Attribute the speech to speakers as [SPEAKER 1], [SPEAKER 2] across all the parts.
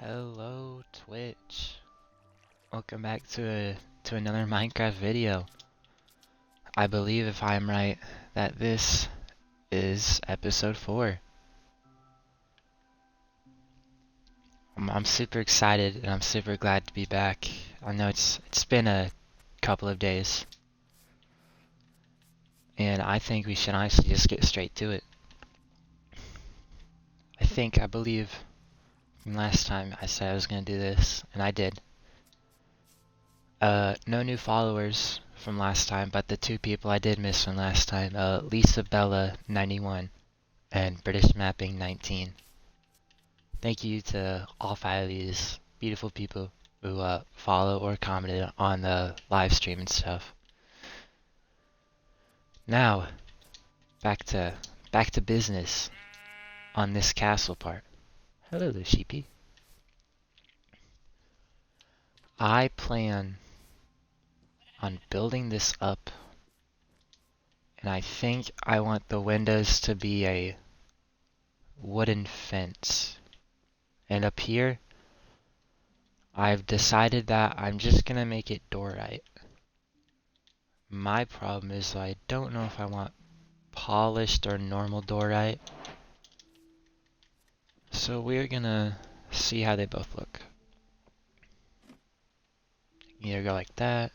[SPEAKER 1] Hello Twitch. Welcome back to another Minecraft video. I believe, if I'm right, that this is episode 4. I'm super excited and I'm super glad to be back. I know it's been a couple of days, and I think we should honestly just get straight to it. I believe from last time I said I was gonna do this, and I did. No new followers from last time, but the two people I did miss from last time, Lisa Bella 91 and British Mapping 19. Thank you to all 5 of these beautiful people who follow or commented on the live stream and stuff. Now, back to business on this castle part. Hello there, sheepy. I plan on building this up, and I think I want the windows to be a wooden fence. And up here, I've decided that I'm just gonna make it doorite. My problem is I don't know if I want polished or normal doorite. So we're gonna see how they both look. Either go like that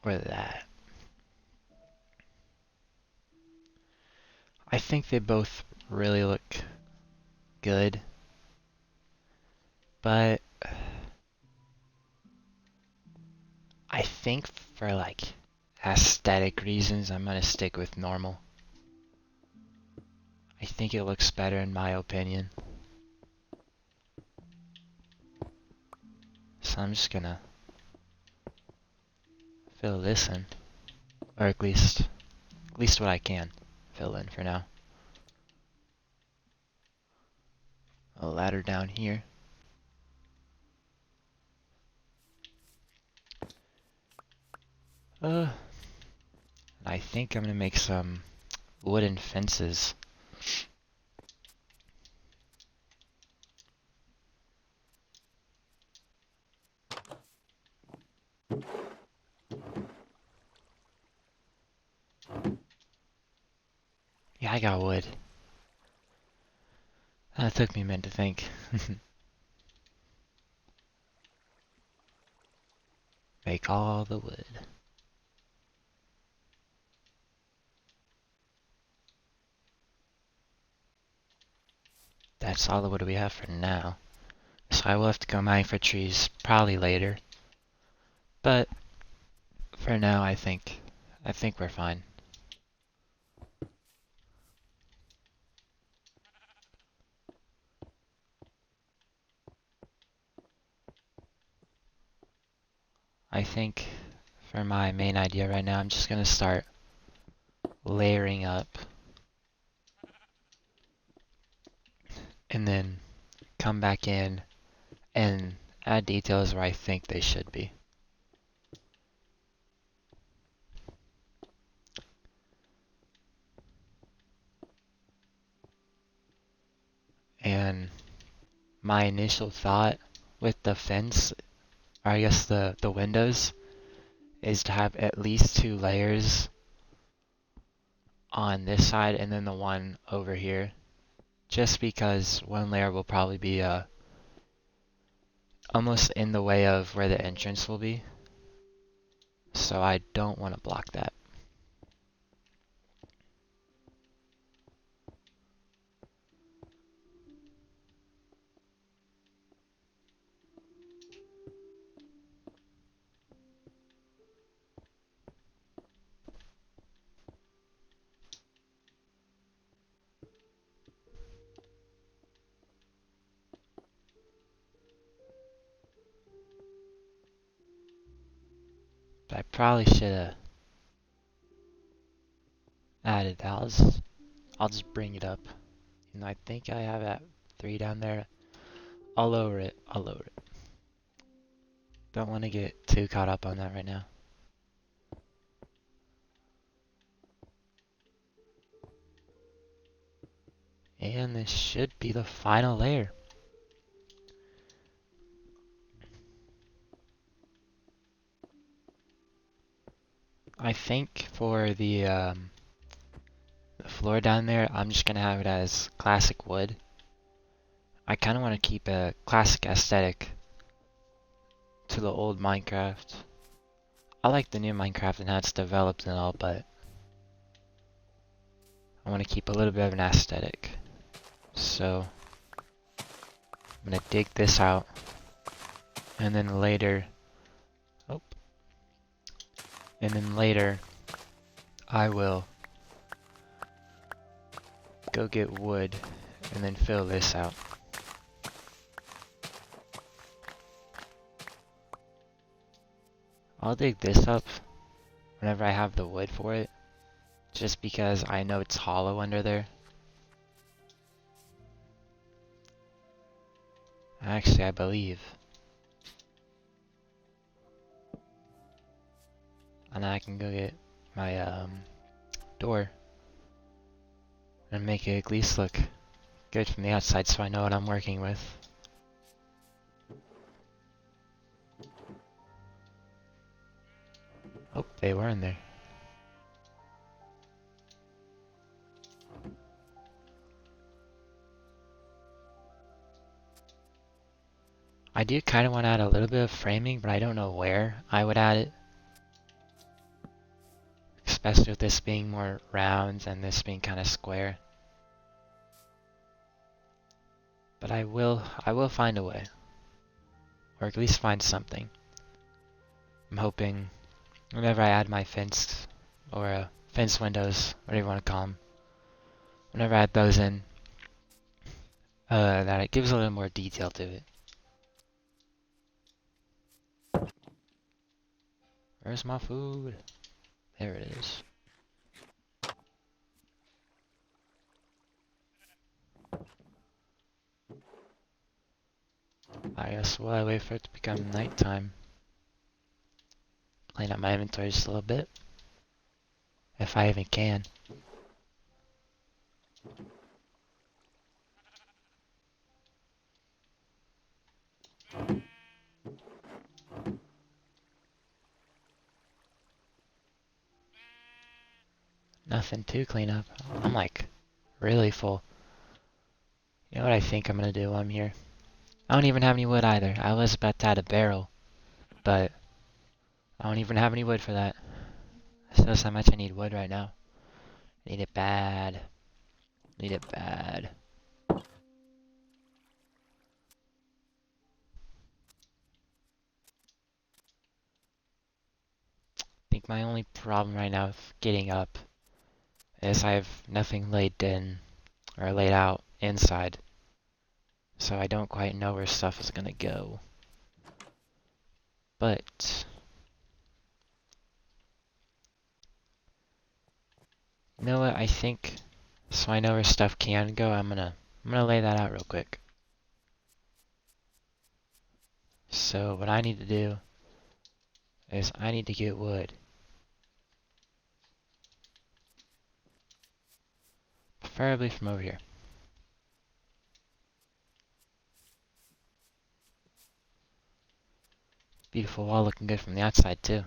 [SPEAKER 1] or that. I think they both really look good, but I think for like aesthetic reasons I'm gonna stick with normal. I think it looks better in my opinion. So I'm just gonna fill this in, or at least what I can fill in for now. A ladder down here. I think I'm gonna make some wooden fences. Yeah, I got wood. That took me a minute to think. Make all the wood. That's all the wood we have for now. So I will have to go mine for trees probably later. But for now, I think we're fine. I think for my main idea right now, I'm just gonna start layering up and then come back in and add details where I think they should be. And my initial thought with the fence, or I guess the windows, is to have at least 2 layers on this side and then the one over here. Just because one layer will probably be almost in the way of where the entrance will be. So I don't want to block that. But I probably should have added that. I'll just bring it up. And I think I have that 3 down there. I'll lower it. Don't want to get too caught up on that right now. And this should be the final layer. I think for the floor down there, I'm just gonna have it as classic wood. I kind of want to keep a classic aesthetic to the old Minecraft. I like the new Minecraft and how it's developed and all, but I want to keep a little bit of an aesthetic. So I'm gonna dig this out, and then later, oh, and then later I will go get wood and then fill this out. I'll dig this up whenever I have the wood for it, just because I know it's hollow under there. Actually, I believe. And I can go get my door and make it at least look good from the outside so I know what I'm working with. Oh, they were in there. I do kind of want to add a little bit of framing, but I don't know where I would add it. Especially with this being more round and this being kind of square. But I will find a way. Or at least find something. I'm hoping whenever I add my fence, or fence windows, whatever you want to call them, whenever I add those in, that it gives a little more detail to it. Where's my food? There it is. I guess while I wait for it to become nighttime, clean up my inventory just a little bit. If I even can. Nothing to clean up. I'm like really full. You know what I think I'm gonna do while I'm here? I don't even have any wood either. I was about to add a barrel, but I don't even have any wood for that. That's how much I need wood right now. Need it bad. Need it bad. I think my only problem right now with getting up is I have nothing laid in or laid out inside. So I don't quite know where stuff is gonna go. But you know what, I think so I know where stuff can go, I'm gonna lay that out real quick. So what I need to do is I need to get wood. Preferably from over here. Beautiful wall looking good from the outside too.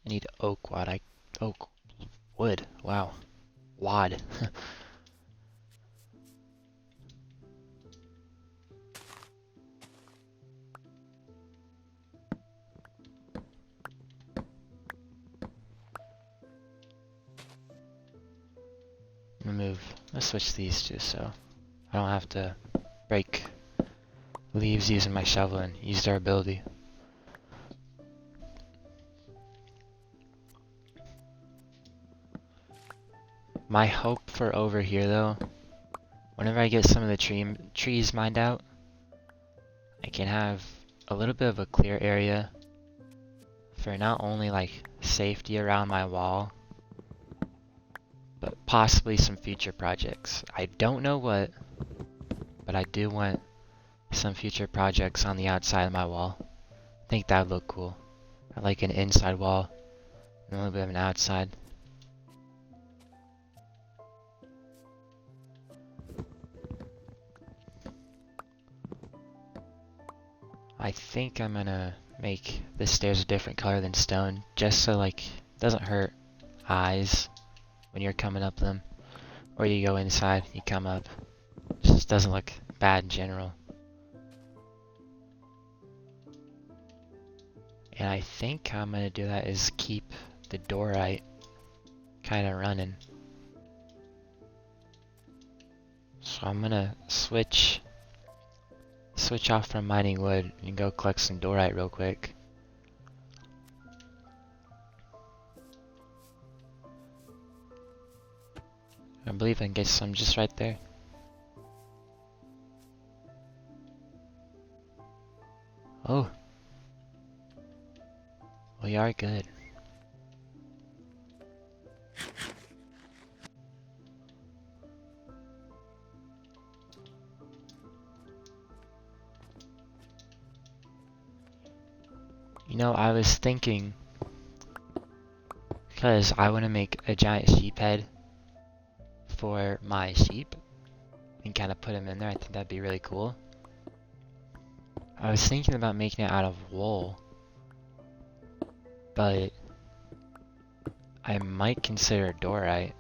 [SPEAKER 1] I need oak wood. Wow. Wad. Let's switch these two so I don't have to break leaves using my shovel and use their ability. My hope for over here though, whenever I get some of the trees mined out, I can have a little bit of a clear area for not only like safety around my wall, but possibly some future projects. I don't know what, but I do want some future projects on the outside of my wall. I think that would look cool. I like an inside wall and a little bit of an outside. I think I'm gonna make the stairs a different color than stone, just so like it doesn't hurt eyes when you're coming up them. Or you go inside, you come up. It just doesn't look bad in general. And I think how I'm gonna do that is keep the diorite kind of running. So I'm gonna switch off from mining wood and go collect some diorite real quick. I believe I can get some just right there. Oh, we are good. You know, I was thinking, because I want to make a giant sheep head for my sheep and kind of put them in there. I think that'd be really cool. I was thinking about making it out of wool, but I might consider diorite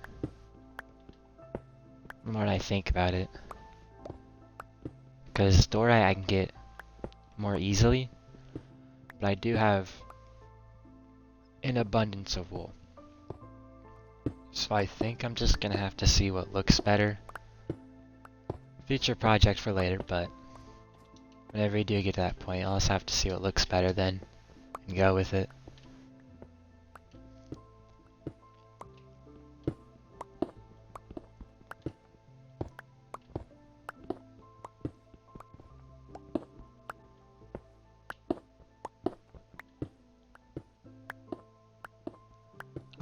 [SPEAKER 1] the more I think about it. Because diorite I can get more easily, but I do have an abundance of wool. So I think I'm just gonna have to see what looks better. Future project for later, but whenever you do get to that point, I'll just have to see what looks better then and go with it.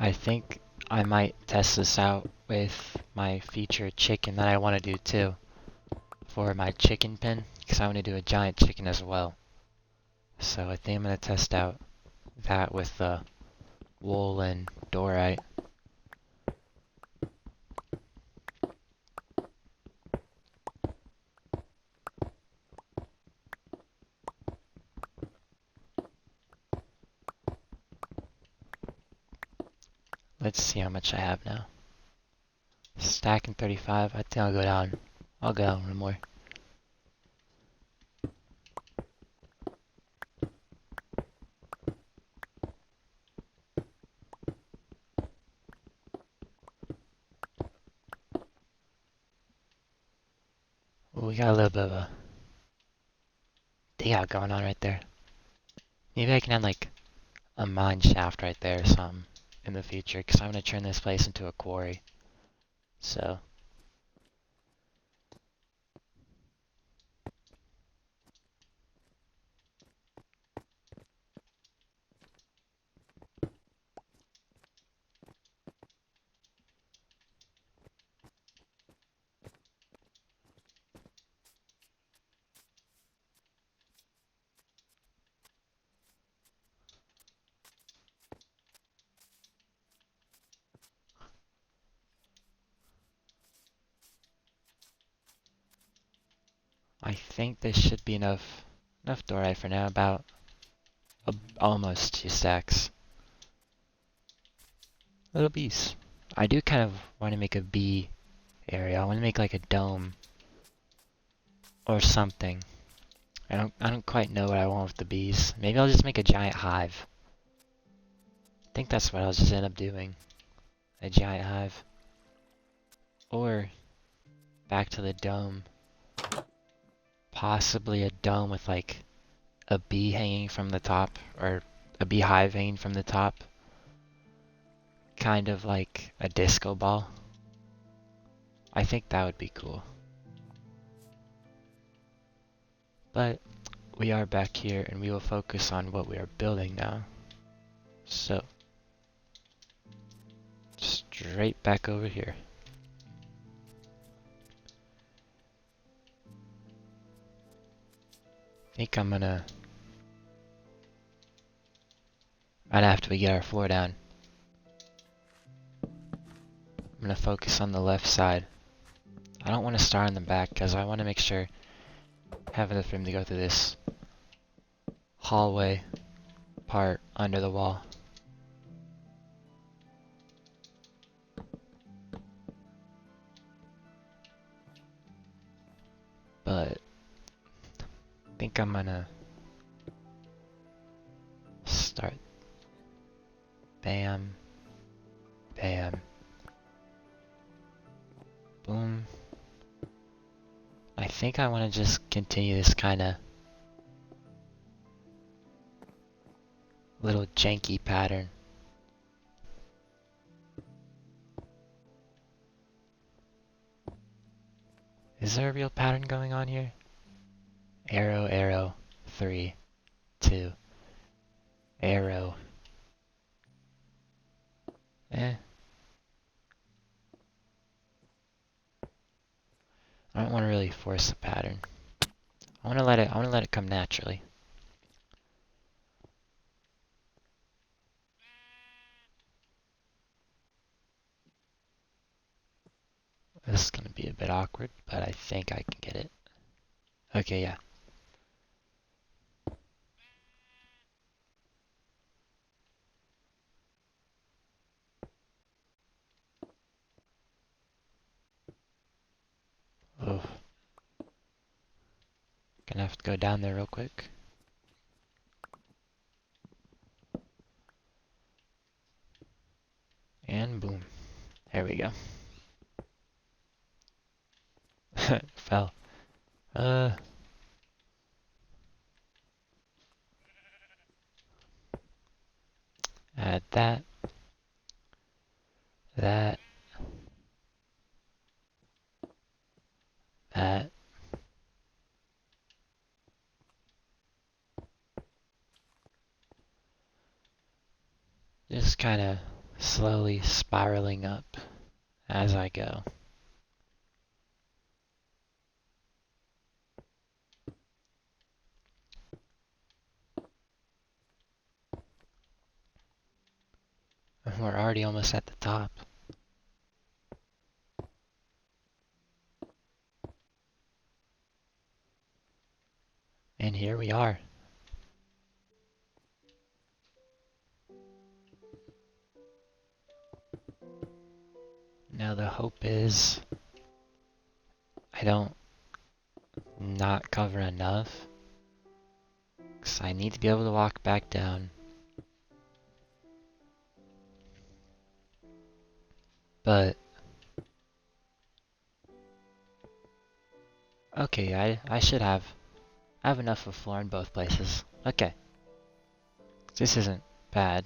[SPEAKER 1] I think I might test this out with my featured chicken that I want to do too for my chicken pen, because I want to do a giant chicken as well. So I think I'm going to test out that with the wool and diorite. Let's see how much I have now. Stacking 35. I think I'll go down. I'll go down one more. Ooh, we got a little bit of a dig out going on right there. Maybe I can add like a mine shaft right there or something in the future, because I'm going to turn this place into a quarry. So I think this should be enough diorite for now, about almost 2 stacks. Little bees. I do kind of want to make a bee area. I want to make like a dome or something. I don't quite know what I want with the bees. Maybe I'll just make a giant hive. I think that's what I'll just end up doing. A giant hive. Or back to the dome. Possibly a dome with like a bee hanging from the top, or a beehive hanging from the top. Kind of like a disco ball. I think that would be cool. But we are back here and we will focus on what we are building now. So, straight back over here. I think I'm gonna, right after we get our floor down, I'm gonna focus on the left side. I don't want to start in the back because I want to make sure I have enough room to go through this hallway part under the wall. But I think I'm gonna start. Bam. Bam. Boom. I think I want to just continue this kind of little janky pattern. Is there a real pattern going on here? Arrow, arrow, 3, 2, arrow. Eh. I don't want to really force a pattern. I want to let it come naturally. This is gonna be a bit awkward, but I think I can get it. Okay, yeah. Oh, gonna have to go down there real quick. And boom. There we go. Fell. Add that. That. That. Just kind of slowly spiraling up as I go. And we're already almost at the top. And here we are. Now the hope is I don't not cover enough, because I need to be able to walk back down. But okay, I should have enough of floor in both places. Okay. This isn't bad.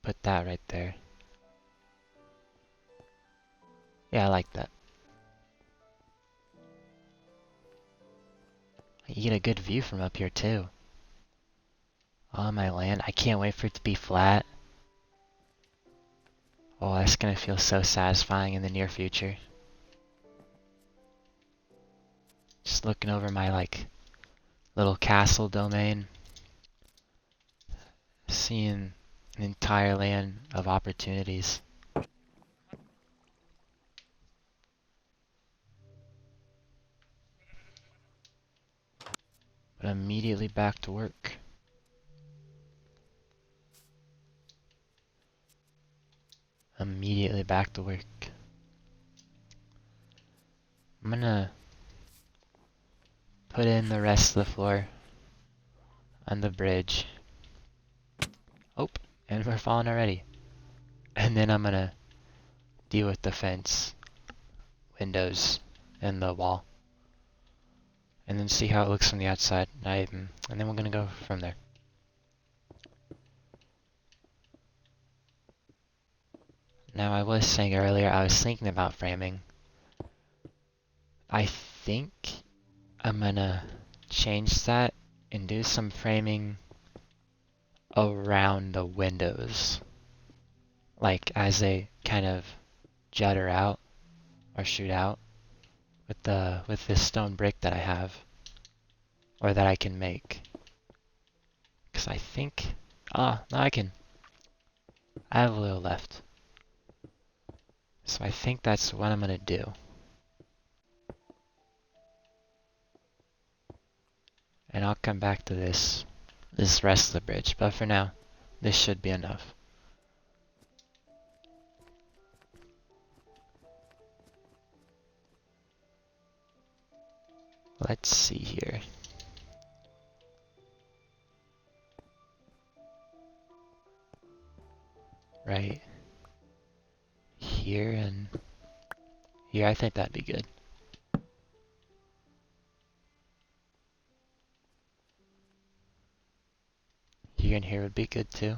[SPEAKER 1] Put that right there. Yeah, I like that. You get a good view from up here too. Oh, my land. I can't wait for it to be flat. Oh, that's gonna feel so satisfying in the near future. Just looking over my, like, little castle domain. Seeing an entire land of opportunities. But immediately back to work. Immediately back to work. I'm gonna put in the rest of the floor on the bridge. Oh, and we're falling already. And then I'm gonna deal with the fence, windows, and the wall. And then see how it looks from the outside. And then we're gonna go from there. Now, I was saying earlier, I was thinking about framing. I think I'm gonna change that and do some framing around the windows. Like, as they kind of jutter out or shoot out with this stone brick that I have. Or that I can make. Because I think... no, I have a little left. So I think that's what I'm gonna do. And I'll come back to this rest of the bridge, but for now, this should be enough. Let's see here. Right here and here, I think that'd be good. Here and here would be good too.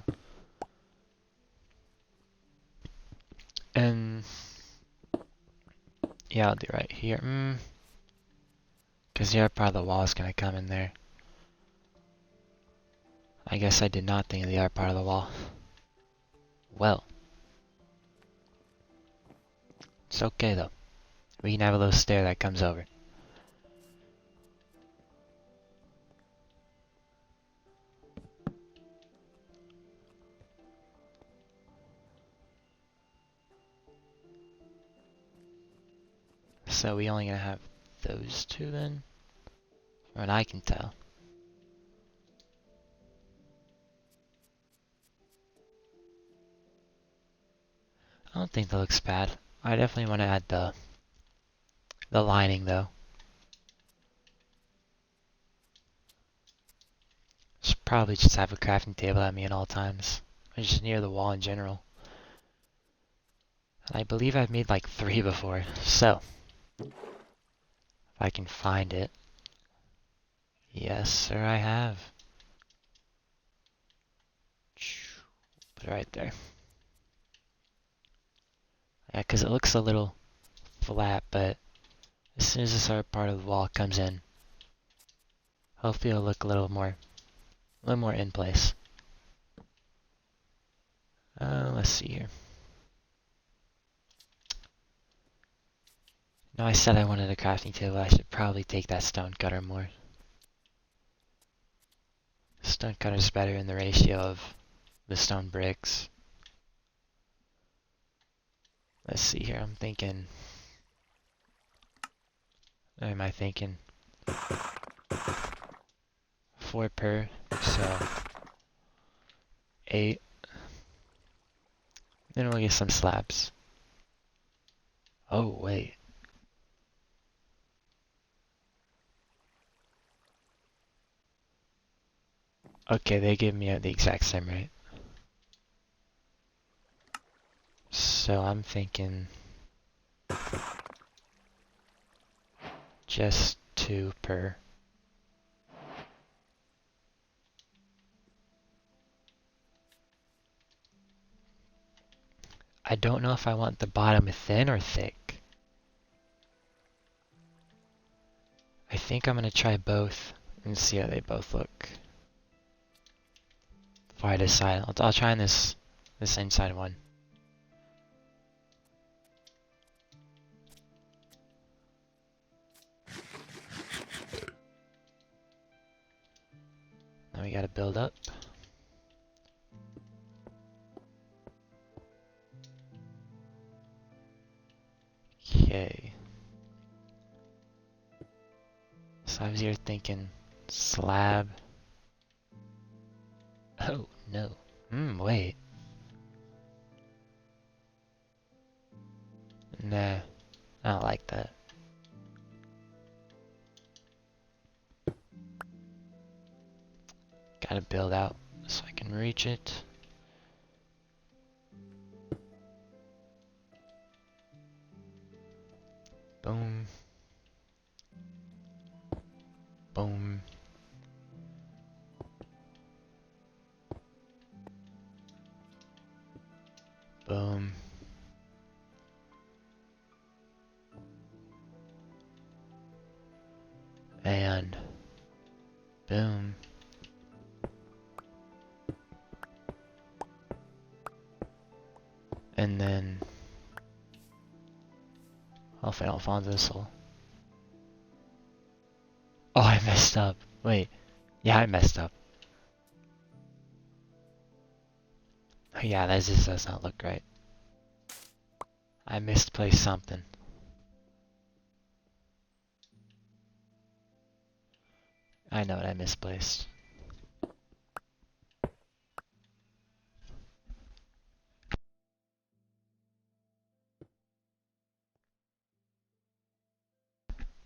[SPEAKER 1] And yeah, I'll do right here. Because the other part of the wall is going to come in there. I guess I did not think of the other part of the wall. Well. It's okay though. We can have a little stair that comes over. So we only gonna have those two then? From what I can tell. I don't think that looks bad. I definitely want to add the lining though. Should probably just have a crafting table at me at all times. Or just near the wall in general. And I believe I've made like 3 before, so if I can find it. Yes, sir, I have. Put it right there. Yeah, because it looks a little flat, but as soon as this other part of the wall comes in, hopefully it'll look a little more in place. Let's see here. No, I said I wanted a crafting table. I should probably take that stone cutter more. Stone cutter's better in the ratio of the stone bricks. Let's see here. I'm thinking. What am I thinking? 4 per, so 8. Then we'll get some slabs. Oh, wait. Okay, they give me the exact same rate. So I'm thinking just 2 per. I don't know if I want the bottom thin or thick. I think I'm gonna try both and see how they both look before I decide. I'll try on this inside one. Now we gotta build up. Okay. So I was here thinking slab. Oh, no. Wait. Nah, I don't like that. Gotta build out so I can reach it. Boom. Boom. Boom. And boom. And then hopefully I don't fall into this hole. Oh, I messed up. Wait. Yeah, I messed up. Yeah, that just does not look right. I misplaced something. I know what I misplaced.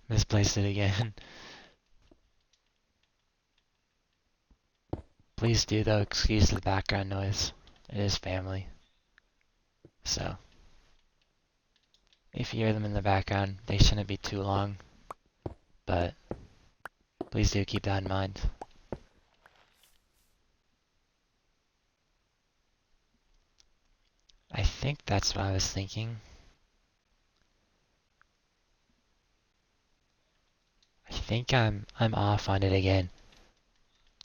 [SPEAKER 1] Misplaced it again. Please do though, excuse the background noise. It is family. So, if you hear them in the background, they shouldn't be too long. But, please do keep that in mind. I think that's what I was thinking. I think I'm off on it again.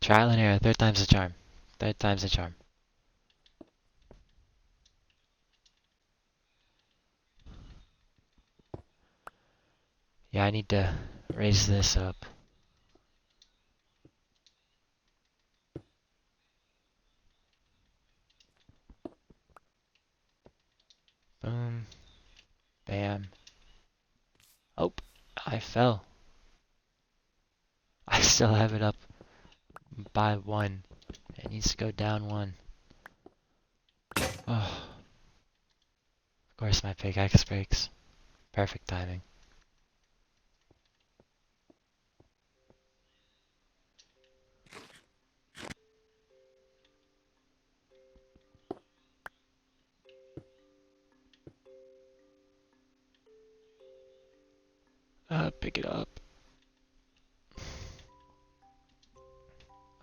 [SPEAKER 1] Trial and error, third time's the charm. Third time's the charm. Yeah, I need to raise this up. Boom. Bam. Oh, I fell. I still have it up by 1. It needs to go down 1. Oh, of course my pickaxe breaks. Perfect timing. Pick it up.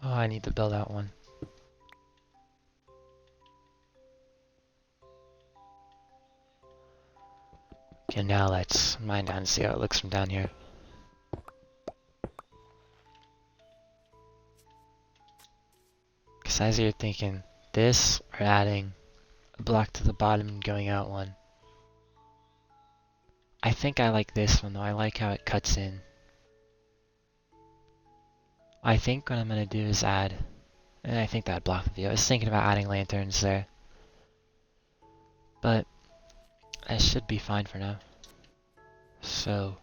[SPEAKER 1] Oh, I need to build out 1. Okay, now let's mine down and see how it looks from down here. Because as you're thinking, this or adding a block to the bottom and going out 1. I think I like this one though. I like how it cuts in. I think what I'm going to do is add, and I think that blocked the view. I was thinking about adding lanterns there. But that should be fine for now. So,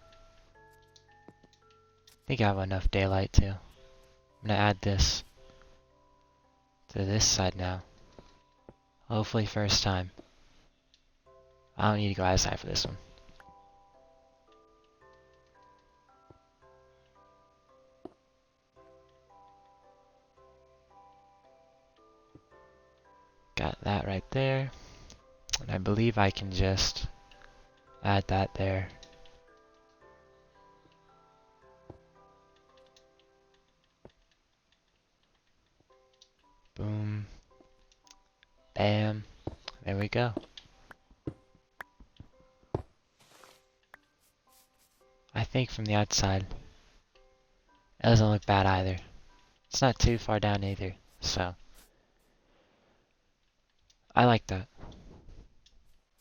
[SPEAKER 1] I think I have enough daylight too. I'm going to add this to this side now. Hopefully first time. I don't need to go outside for this one. Got that right there. And I believe I can just add that there. Boom. Bam. There we go. I think from the outside, it doesn't look bad either. It's not too far down either, so I like that.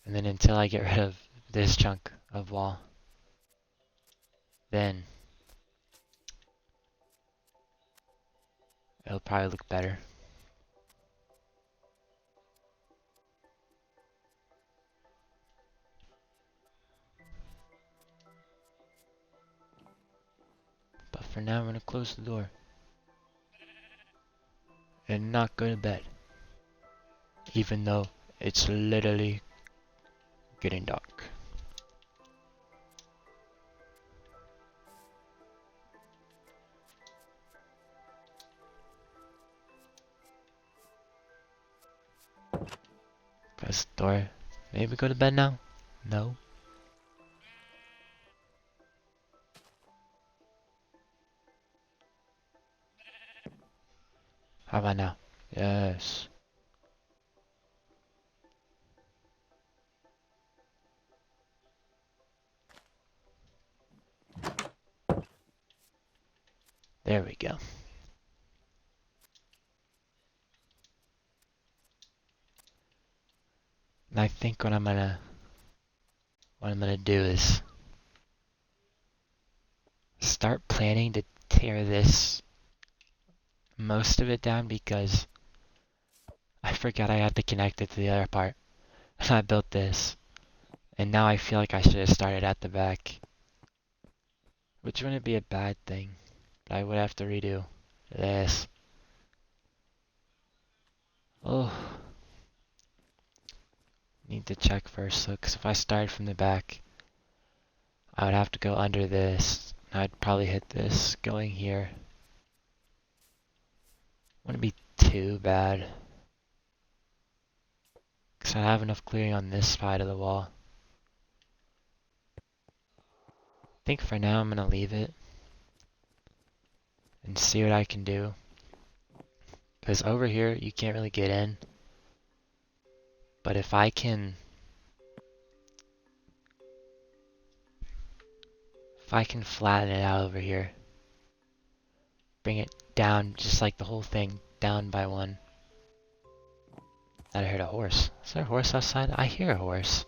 [SPEAKER 1] And then until I get rid of this chunk of wall, then it'll probably look better. But for now, I'm gonna close the door and not go to bed, even though it's literally getting dark. Close the door. Maybe go to bed now? No. How about now? Yes. There we go. And I think what I'm gonna do is start planning to tear this most of it down because I forgot I had to connect it to the other part. And I built this. And now I feel like I should have started at the back. Which wouldn't be a bad thing. But I would have to redo this. Oh, need to check first though, because if I started from the back, I would have to go under this. I'd probably hit this going here. Wouldn't be too bad, because I have enough clearing on this side of the wall. I think for now I'm gonna leave it and see what I can do. Because over here you can't really get in. But if I can flatten it out over here, bring it down just like the whole thing, down by one. I heard a horse. Is there a horse outside? I hear a horse.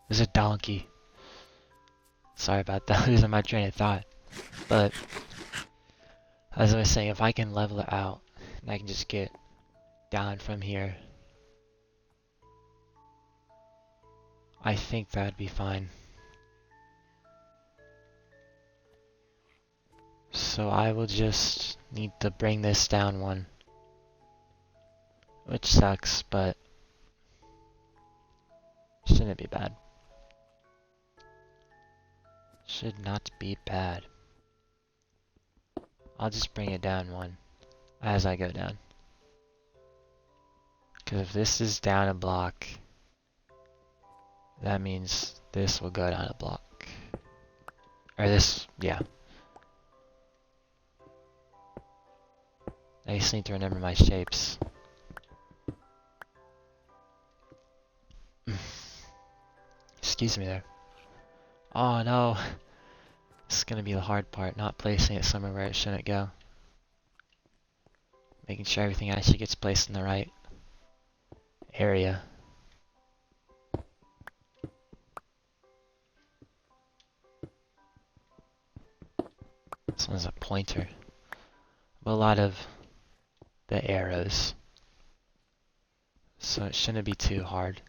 [SPEAKER 1] There's a donkey. Sorry about that, losing my train of thought. But, as I was saying, if I can level it out, and I can just get down from here, I think that'd be fine. So I will just need to bring this down one. Which sucks, but shouldn't be bad. Should not be bad. I'll just bring it down one as I go down. Because if this is down a block, that means this will go down a block. Or this, yeah. I just need to remember my shapes. Excuse me there. Oh no. This is gonna be the hard part, not placing it somewhere where it shouldn't go. Making sure everything actually gets placed in the right area. This one's a pointer. A lot of the arrows. So it shouldn't be too hard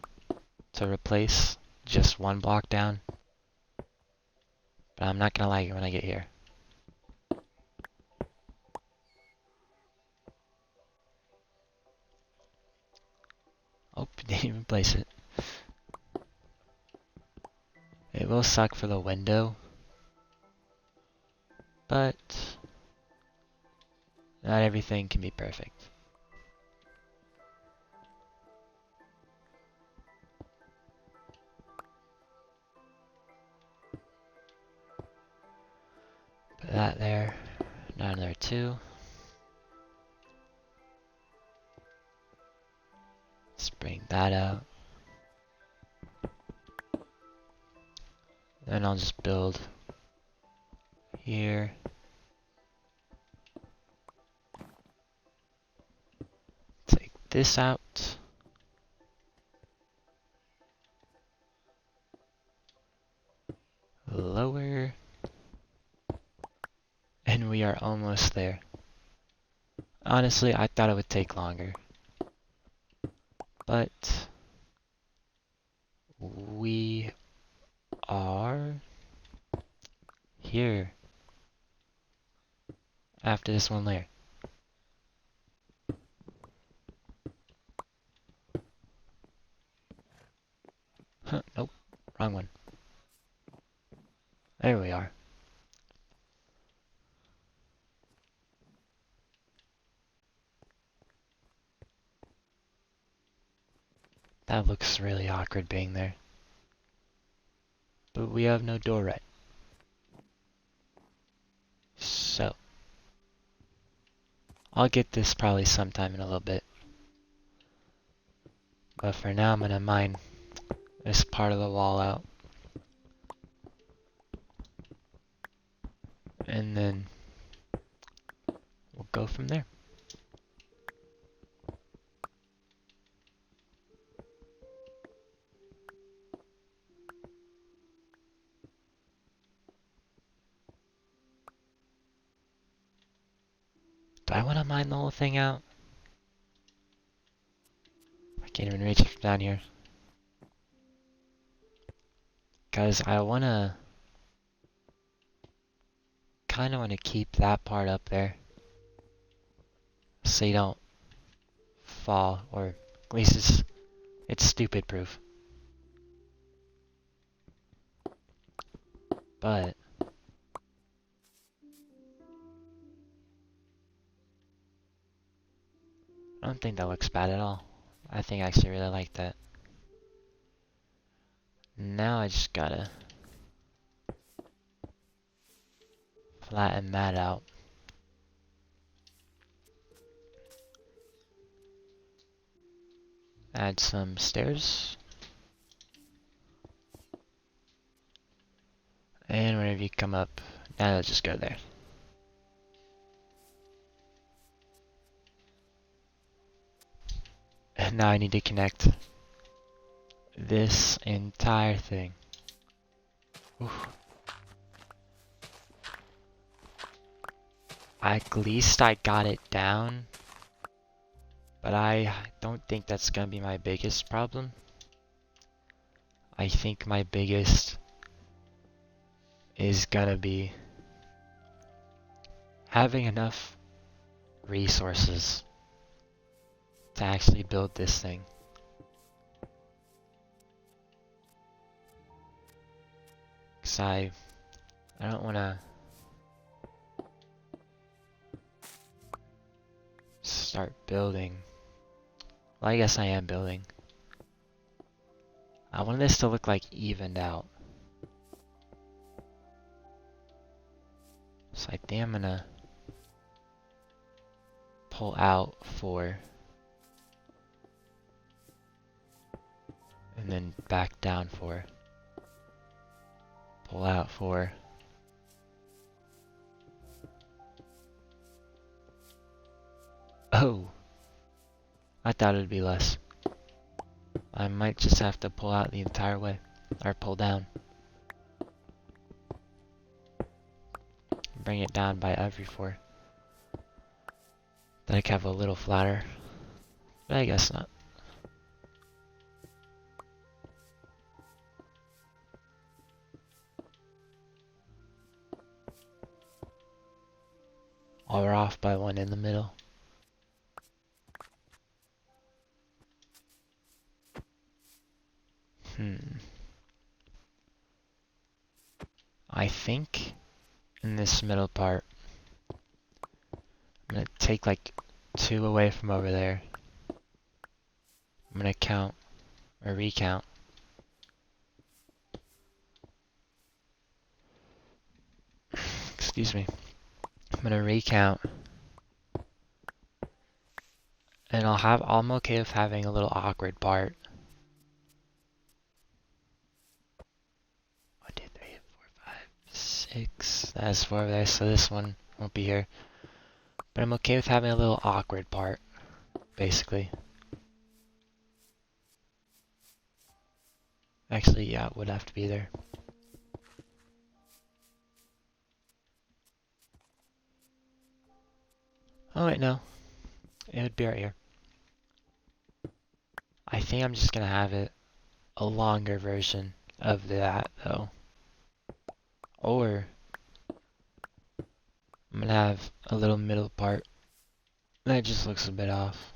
[SPEAKER 1] to replace just one block down. But I'm not gonna like it when I get here. Oh, didn't even place it. It will suck for the window, but not everything can be perfect. Put that there, down there too. Let's bring that out. Then I'll just build here. Take this out. Lower. And we are almost there. Honestly, I thought it would take longer. But we are here after this one layer. Huh, nope, wrong one. There we are. That looks really awkward being there. But we have no door right. So, I'll get this probably sometime in a little bit. But for now, I'm gonna mine this part of the wall out. And then we'll go from there. Do I want to mine the whole thing out? I can't even reach it from down here. Because I want to kind of want to keep that part up there so you don't fall, or at least it's stupid proof. But I don't think that looks bad at all. I think I actually really like that. Now I just gotta flatten that out. Add some stairs. And whenever you come up, now let's just go there. And now I need to connect this entire thing. Oof. At least I got it down, but I don't think that's gonna be my biggest problem. I think my biggest is gonna be having enough resources to actually build this thing. Cause I don't wanna start building. Well, I guess I am building. I want this to look like evened out. So I think I'm gonna pull out 4. And then back down 4. Pull out 4. Oh! I thought it'd be less. I might just have to pull out the entire way. Or pull down. Bring it down by every 4. Then I can have a little flatter. But I guess not. Or we're off by 1 in the middle. I think in this middle part, I'm gonna take like 2 away from over there. I'm gonna count, or recount. Excuse me. I'm gonna recount. And I'm okay with having a little awkward part. 1, 2, 3, 4, 5, 6. That's 4 over there, so this one won't be here. But I'm okay with having a little awkward part, basically. Actually, yeah, it would have to be there. Oh wait, no. It would be right here. I think I'm just gonna have it a longer version of that, though. Or I'm gonna have a little middle part that just looks a bit off.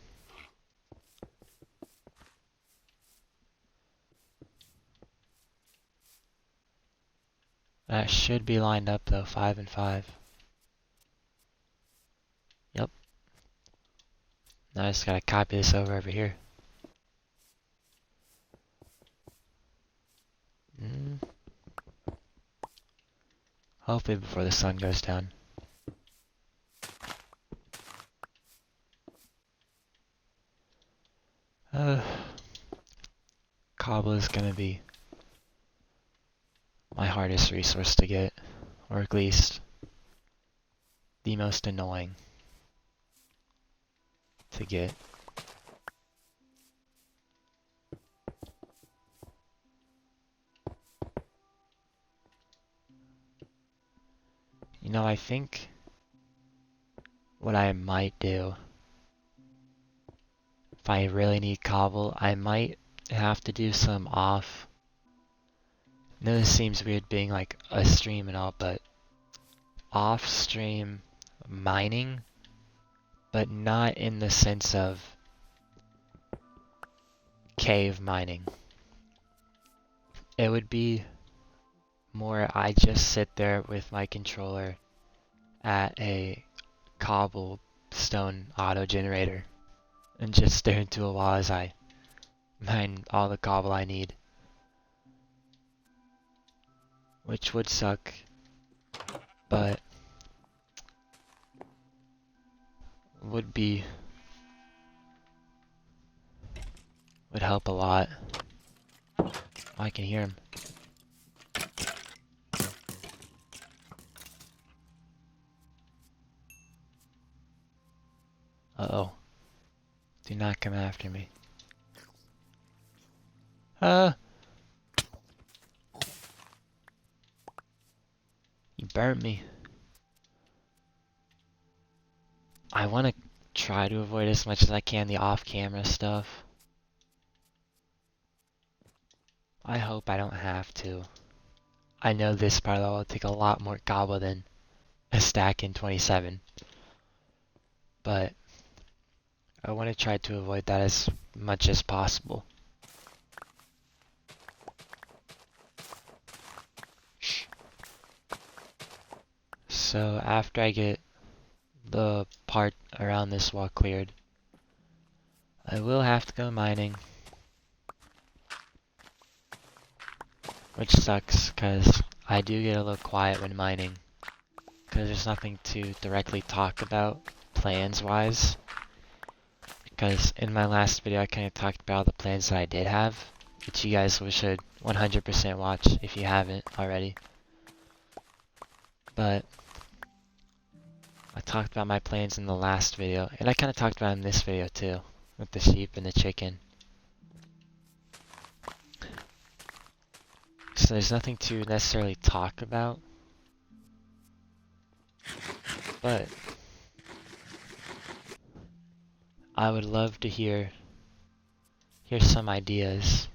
[SPEAKER 1] That should be lined up though, 5 and 5. Yep. Now I just gotta copy this over here. Hopefully before the sun goes down. Cobble is gonna be my hardest resource to get, or at least the most annoying to get. You know, I think what I might do, if I really need cobble, I might have to do some off. I know this seems weird being like a stream and all, but off-stream mining, but not in the sense of cave mining. It would be more I just sit there with my controller at a cobblestone auto generator and just stare into a wall as I mine all the cobble I need. Which would suck, but would help a lot. Oh, I can hear him. Uh-oh. Do not come after me. You burnt me. I want to try to avoid as much as I can the off-camera stuff. I hope I don't have to. I know this part of the will take a lot more cobble than a stack in 27. But I want to try to avoid that as much as possible. So after I get the part around this wall cleared, I will have to go mining. Which sucks, because I do get a little quiet when mining. Because there's nothing to directly talk about, plans-wise. Because in my last video I kind of talked about the plans that I did have, which you guys should 100% watch if you haven't already. But I talked about my plans in the last video, and I kind of talked about it in this video too, with the sheep and the chicken. So there's nothing to necessarily talk about, but I would love to hear some ideas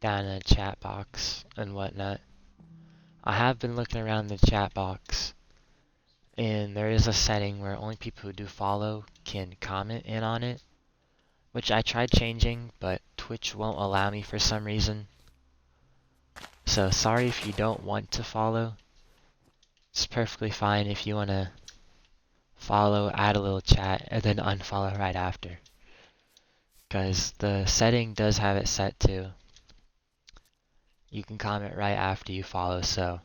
[SPEAKER 1] down in the chat box and whatnot. I have been looking around the chat box, and there is a setting where only people who do follow can comment in on it, which I tried changing, but Twitch won't allow me for some reason. So sorry if you don't want to follow. It's perfectly fine if you want to follow, add a little chat, and then unfollow right after. Because the setting does have it set to you can comment right after you follow, so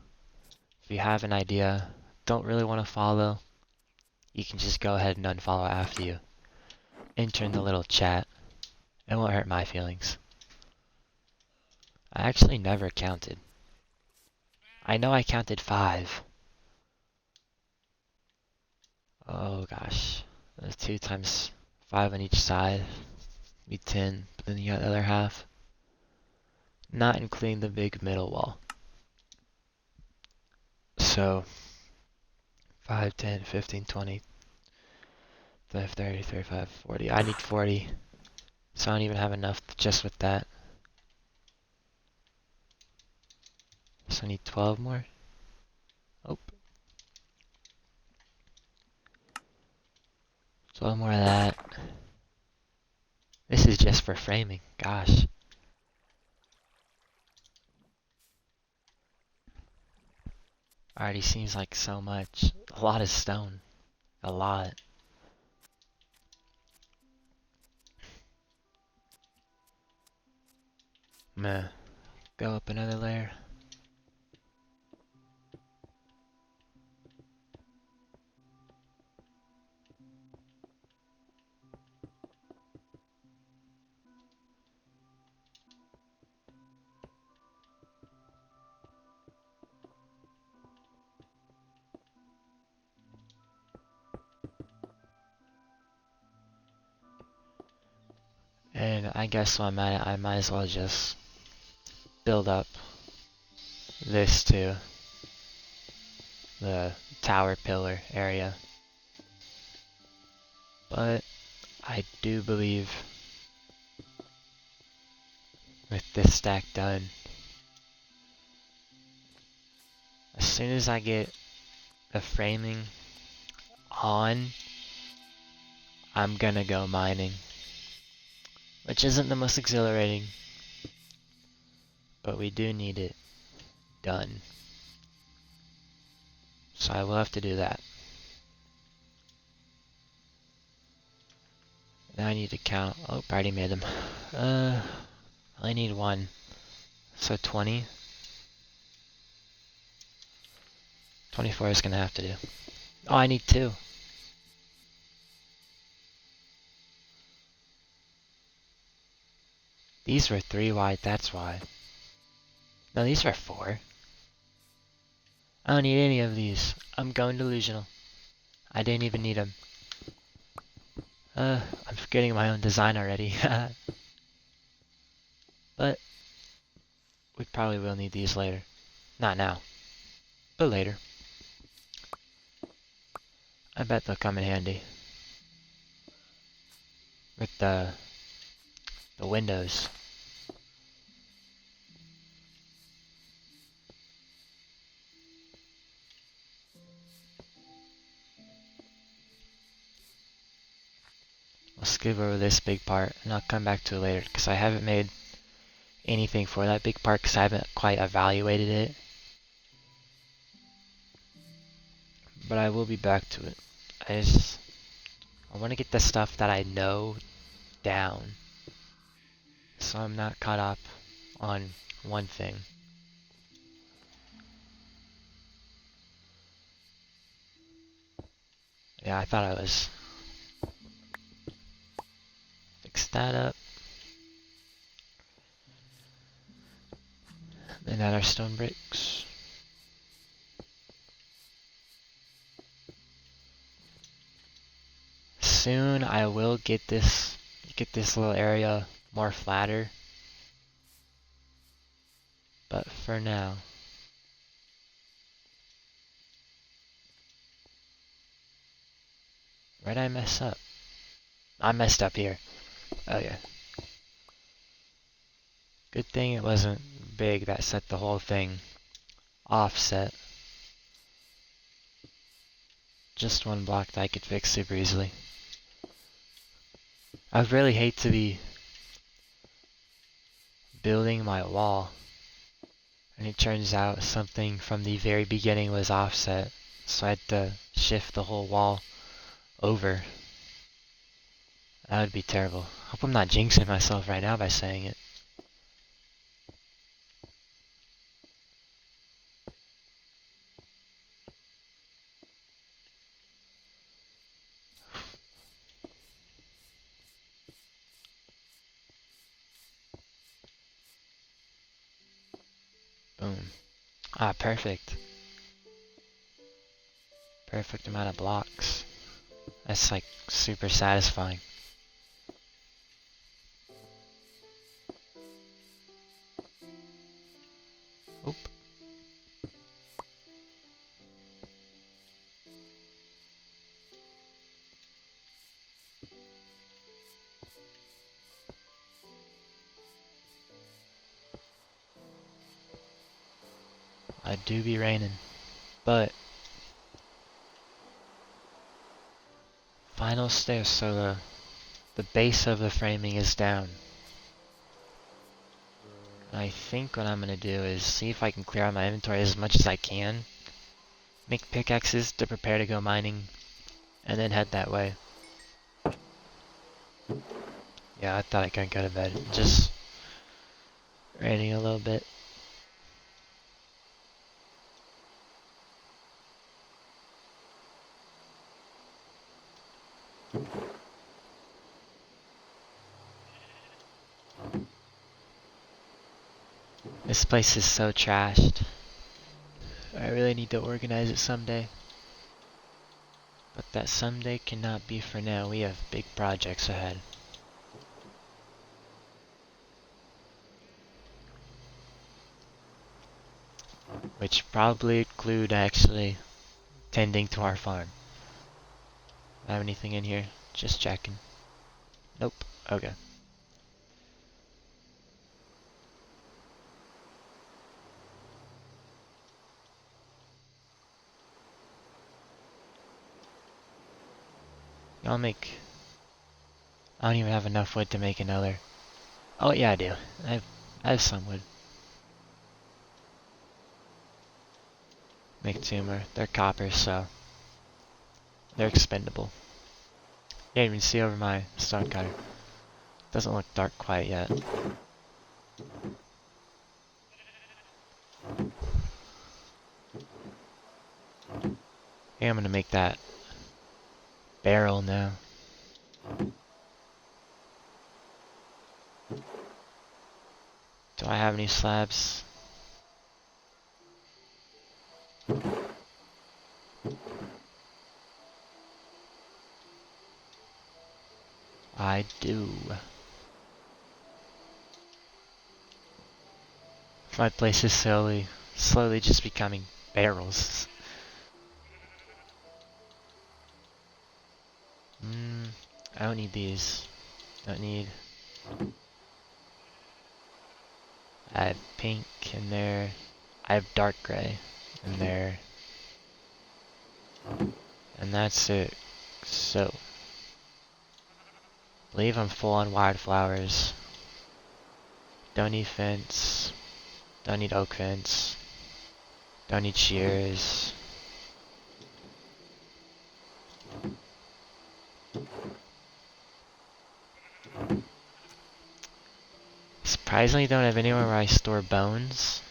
[SPEAKER 1] if you have an idea, don't really want to follow, you can just go ahead and unfollow after you enter in the little chat. It won't hurt my feelings. I actually never counted. I know I counted 5. Oh gosh. That's 2 times 5 on each side. Be 10, but then you got the other half. Not including the big middle wall. So 5, 10, 15, 20, 30, 35, 40. I need 40. So I don't even have enough just with that. So I need 12 more. Oh. 12 more of that. This is just for framing. Gosh. Already seems like so much. A lot of stone. A lot. I'm gonna go up another layer. And I guess while I'm at it, I might as well just build up this to the tower pillar area. But I do believe with this stack done, as soon as I get the framing on, I'm gonna go mining. Which isn't the most exhilarating, but we do need it done. So I will have to do that. Now I need to count. Oh, I already made them. I only need one. So 20. 24 is gonna have to do. Oh, I need two. These were 3 wide, that's why. No, these were 4. I don't need any of these. I'm going delusional. I didn't even need them. I'm forgetting my own design already. But we probably will need these later. Not now, but later. I bet they'll come in handy. With the windows. I'll skip over this big part and I'll come back to it later because I haven't made anything for that big part because I haven't quite evaluated it. But I will be back to it. I want to get the stuff that I know down so I'm not caught up on one thing. Yeah, I thought I was. Fix that up. And add our stone bricks. Soon I will get this little area more flatter. But for now. Where'd I mess up? I messed up here. Oh yeah. Good thing it wasn't big that set the whole thing offset. Just one block that I could fix super easily. I would really hate to be building my wall and it turns out something from the very beginning was offset, so I had to shift the whole wall over. That would be terrible. Hope I'm not jinxing myself right now by saying it. Boom. Ah, perfect. Perfect amount of blocks. That's like super satisfying. Oop. I do be raining, but final stairs, so the base of the framing is down. I think what I'm gonna do is see if I can clear out my inventory as much as I can. Make pickaxes to prepare to go mining, and then head that way. Yeah, I thought I couldn't go to bed. Just raining a little bit. This place is so trashed. I really need to organize it someday. But that someday cannot be for now. We have big projects ahead. Which probably include actually tending to our farm. Have anything in here? Just checking. Nope. Okay. I'll make... I don't even have enough wood to make another. Oh yeah, I do. I have some wood. Make two more. They're copper, so they're expendable. Can't even see over my stone cutter. Doesn't look dark quite yet. Hey, I'm gonna make that barrel now. Do I have any slabs? I do. My place is slowly just becoming barrels. I don't need these. Don't need... I have pink in there. I have dark gray in there. And that's it. So, I believe I'm full on wildflowers. Don't need fence. Don't need oak fence. Don't need shears. Surprisingly, don't have anywhere where I store bones.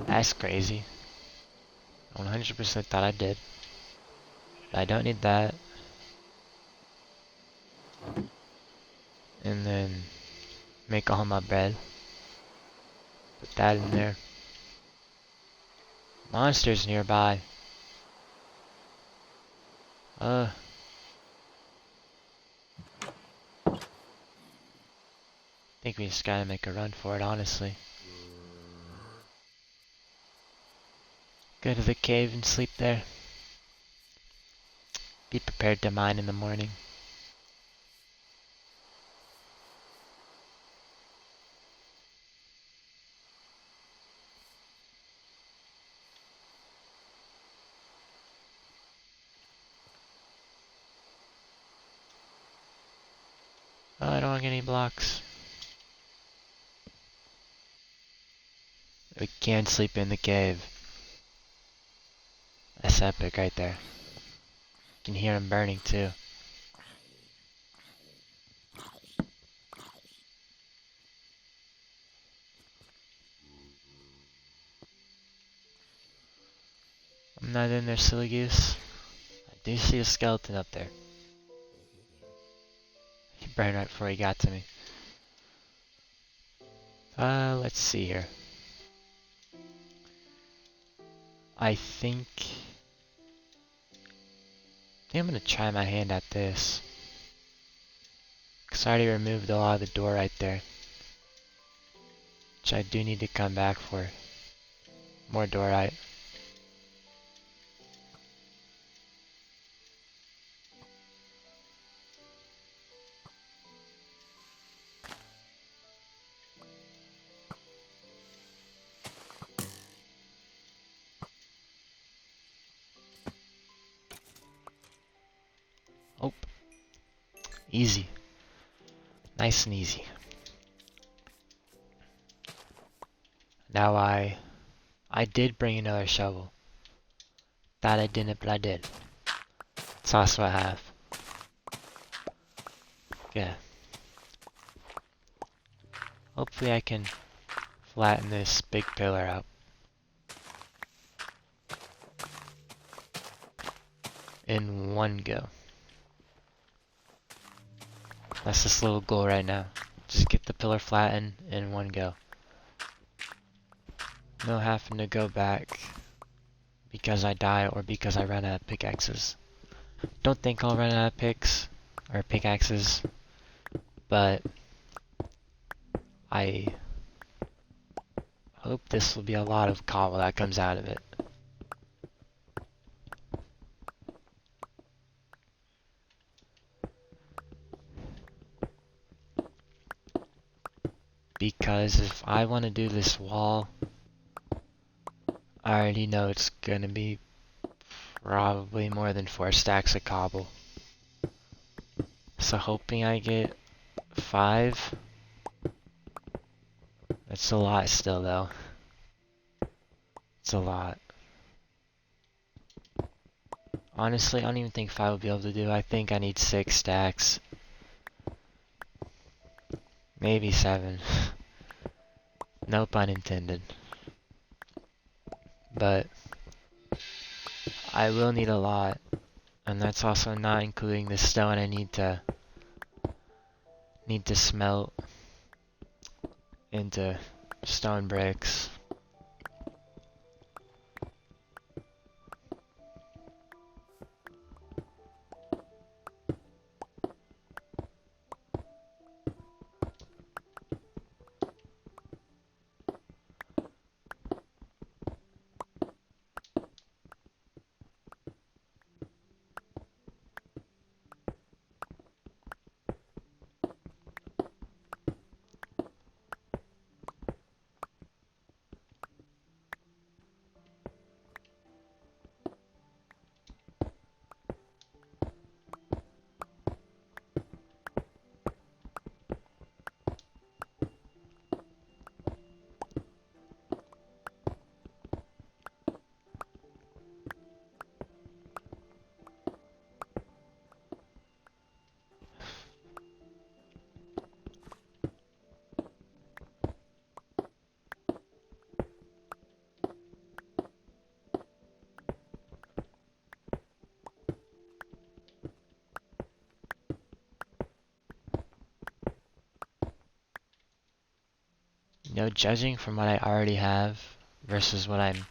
[SPEAKER 1] That's crazy. 100% thought I did. But I don't need that. And then make all my bread. Put that in there. Monsters nearby. I think we just gotta make a run for it, honestly. Go to the cave and sleep there. Be prepared to mine in the morning. Oh, I don't get any blocks. We can sleep in the cave. That's epic right there. You can hear him burning too. I'm not in there, silly goose. I do see a skeleton up there. He burned right before he got to me. Let's see here. I think I'm gonna try my hand at this. Cause I already removed a lot of the door right there. Which I do need to come back for. More diorite. Oh. Easy. Nice and easy. Now I did bring another shovel. That I didn't, but I did. That's also what I have. Yeah. Hopefully I can flatten this big pillar out. In one go. That's this little goal right now. Just get the pillar flattened in one go. No having to go back because I die or because I run out of pickaxes. Don't think I'll run out of picks or pickaxes, but I hope this will be a lot of cobble that comes out of it. Because if I want to do this wall, I already know it's gonna be probably more than 4 stacks of cobble. So hoping I get 5. That's a lot still though. It's a lot. Honestly, I don't even think 5 will be able to do. I think I need 6 stacks. Maybe 7. No pun intended. But I will need a lot. And that's also not including the stone I need to smelt into stone bricks. You know, judging from what I already have versus what I'm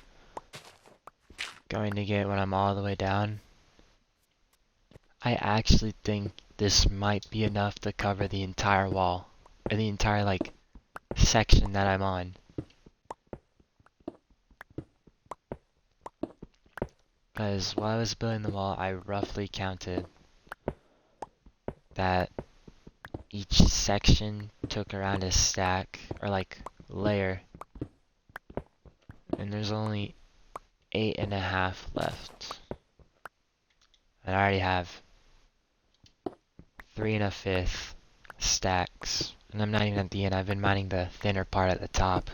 [SPEAKER 1] going to get when I'm all the way down, I actually think this might be enough to cover the entire wall, or the entire, like, section that I'm on. Because while I was building the wall, I roughly counted that each section took around a stack, or like, layer. And there's only 8.5 left. And I already have 3 1/5 stacks. And I'm not even at the end, I've been mining the thinner part at the top.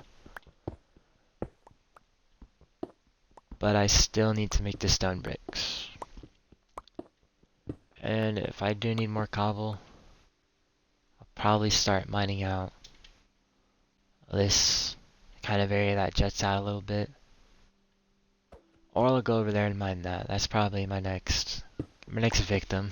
[SPEAKER 1] But I still need to make the stone bricks. And if I do need more cobble, I'll probably start mining out this kind of area that juts out a little bit. Or I'll go over there and mine that. That's probably my next victim.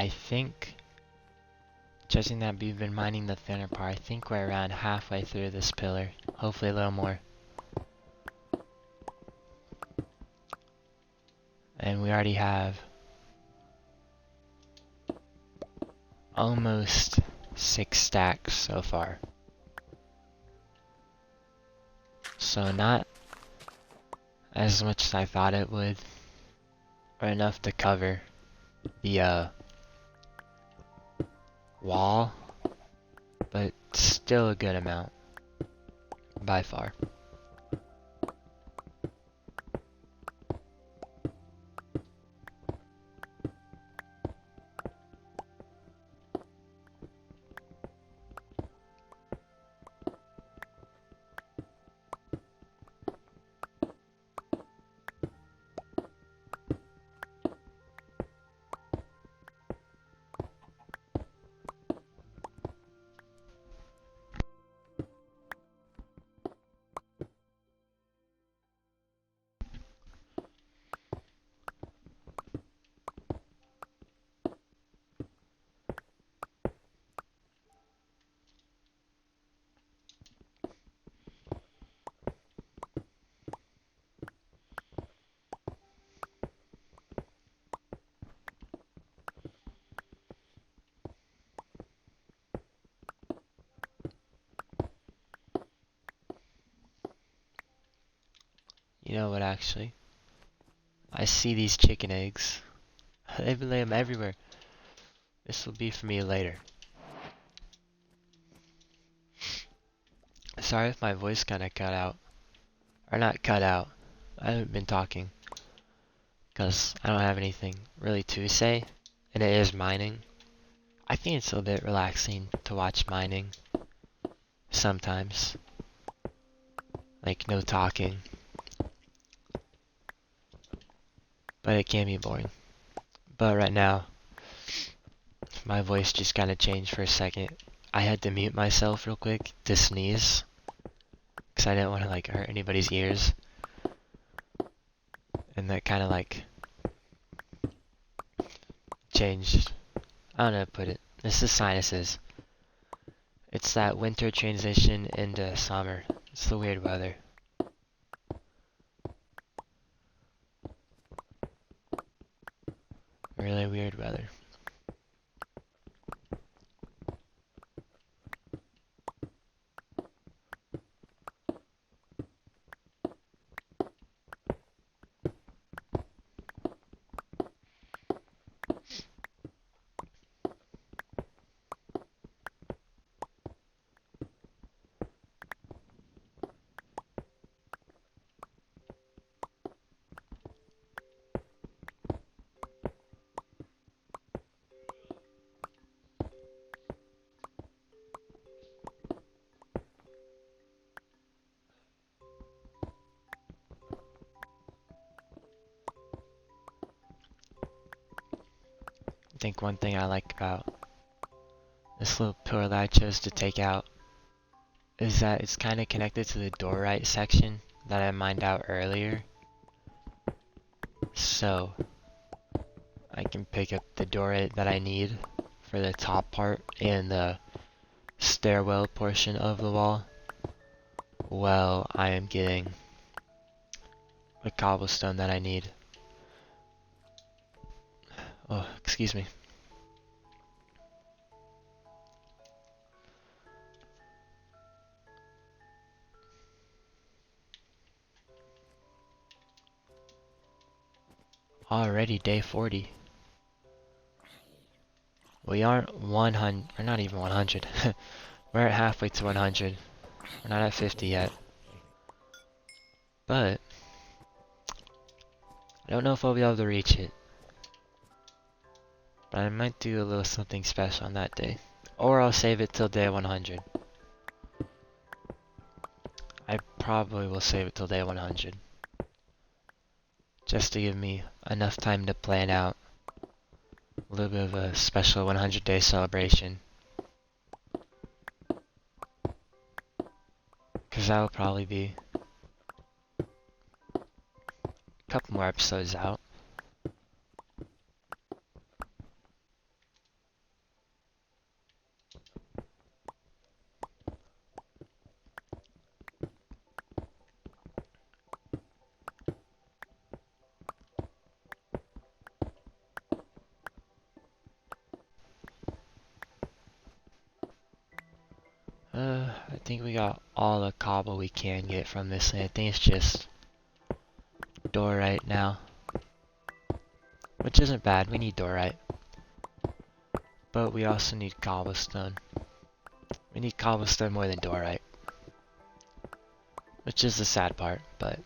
[SPEAKER 1] I think, judging that we've been mining the thinner part, I think we're around halfway through this pillar. Hopefully a little more. And we already have almost 6 stacks so far. So not as much as I thought it would, or enough to cover the wall, but still a good amount by far. You know what, actually? I see these chicken eggs. They lay them everywhere. This will be for me later. Sorry if my voice kind of cut out. Or not cut out. I haven't been talking. Because I don't have anything really to say. And it is mining. I think it's a bit relaxing to watch mining. Sometimes. Like, no talking. But it can be boring. But right now, my voice just kind of changed for a second. I had to mute myself real quick to sneeze. Because I didn't want to, like, hurt anybody's ears. And that kind of, like, changed. I don't know how to put it. This is sinuses. It's that winter transition into summer. It's the weird weather. Really weird weather. I think one thing I like about this little pillar that I chose to take out is that it's kind of connected to the diorite section that I mined out earlier. So I can pick up the diorite that I need for the top part and the stairwell portion of the wall while I am getting the cobblestone that I need. Oh, excuse me. Already day 40. We aren't 100, we're not even 100. We're at halfway to 100. We're not at 50 yet. But I don't know if I'll be able to reach it. But I might do a little something special on that day. Or I'll save it till day 100. I probably will save it till day 100. Just to give me enough time to plan out a little bit of a special 100-day celebration. Because that will probably be a couple more episodes out. I think we got all the cobble we can get from this, and I think it's just diorite now. Which isn't bad, we need diorite. But we also need cobblestone. We need cobblestone more than diorite. Which is the sad part, but...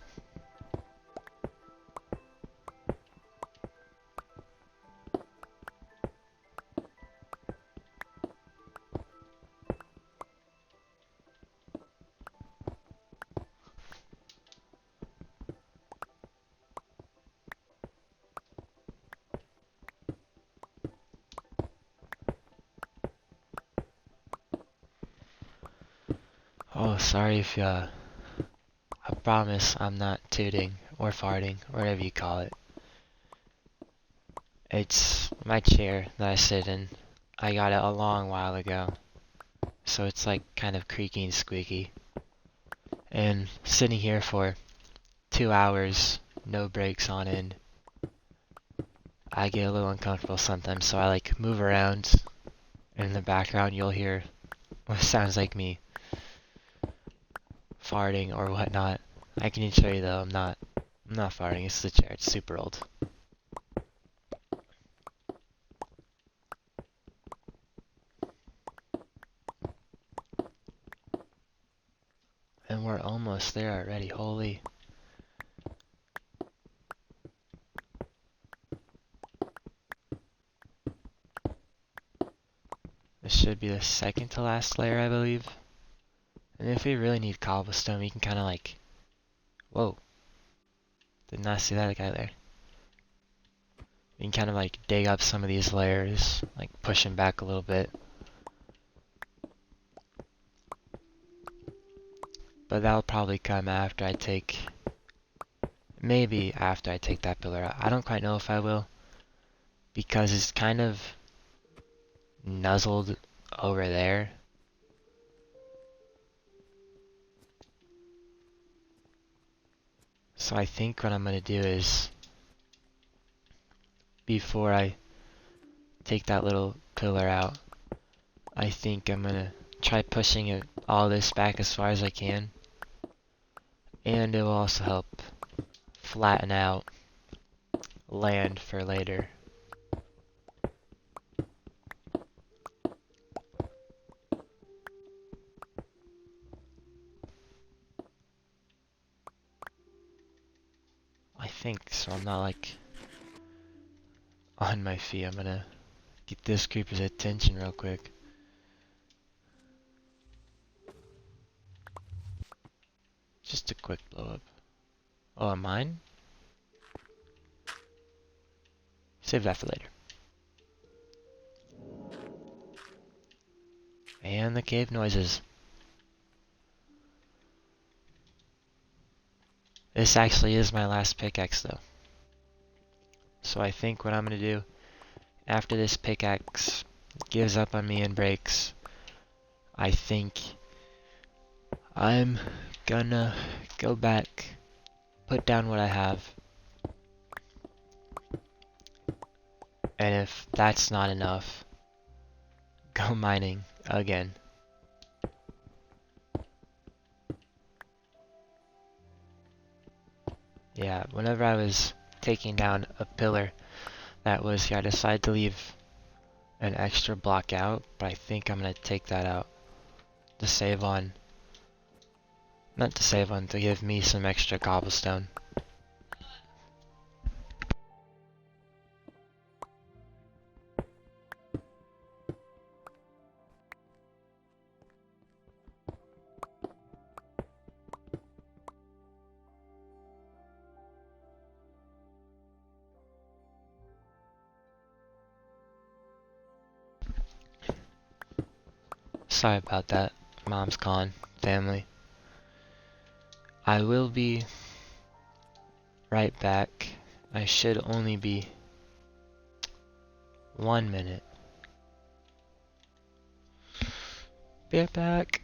[SPEAKER 1] Oh, sorry if I promise I'm not tooting or farting, or whatever you call it. It's my chair that I sit in. I got it a long while ago. So it's like kind of creaky and squeaky. And sitting here for 2 hours, no breaks on end, I get a little uncomfortable sometimes, so I like move around. And in the background you'll hear what sounds like me farting or whatnot. I can show you though, I'm not farting, it's the chair, it's super old. And we're almost there already, holy. This should be the second to last layer, I believe. And if we really need cobblestone, we can kind of like... Whoa. Did not see that guy there. We can kind of like dig up some of these layers, like push them back a little bit. But that'll probably come after I take... Maybe after I take that pillar out. I don't quite know if I will. Because it's kind of nuzzled over there. So I think what I'm going to do is, before I take that little pillar out, I think I'm going to try pushing all this back as far as I can. And it will also help flatten out land for later. I think so. I'm not like on my feet. I'm gonna get this creeper's attention real quick. Just a quick blow up. Oh, a mine? Save that for later. And the cave noises. This actually is my last pickaxe though. So I think what I'm gonna do after this pickaxe gives up on me and breaks, I think I'm gonna go back, put down what I have, and if that's not enough, go mining again. Yeah, whenever I was taking down a pillar that was here, I decided to leave an extra block out, but I think I'm gonna take that out to save on, not to save on, to give me some extra cobblestone. Sorry about that, Mom's calling, family. I will be right back. I should only be 1 minute. Be right back.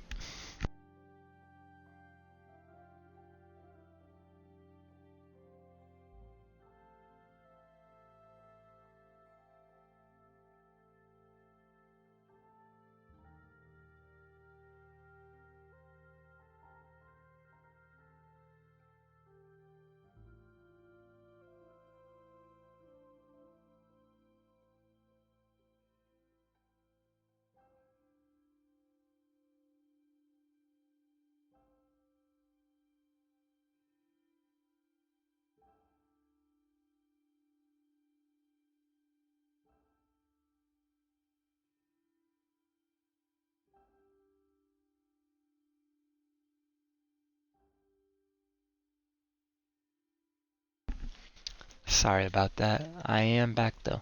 [SPEAKER 1] Sorry about that. I am back though.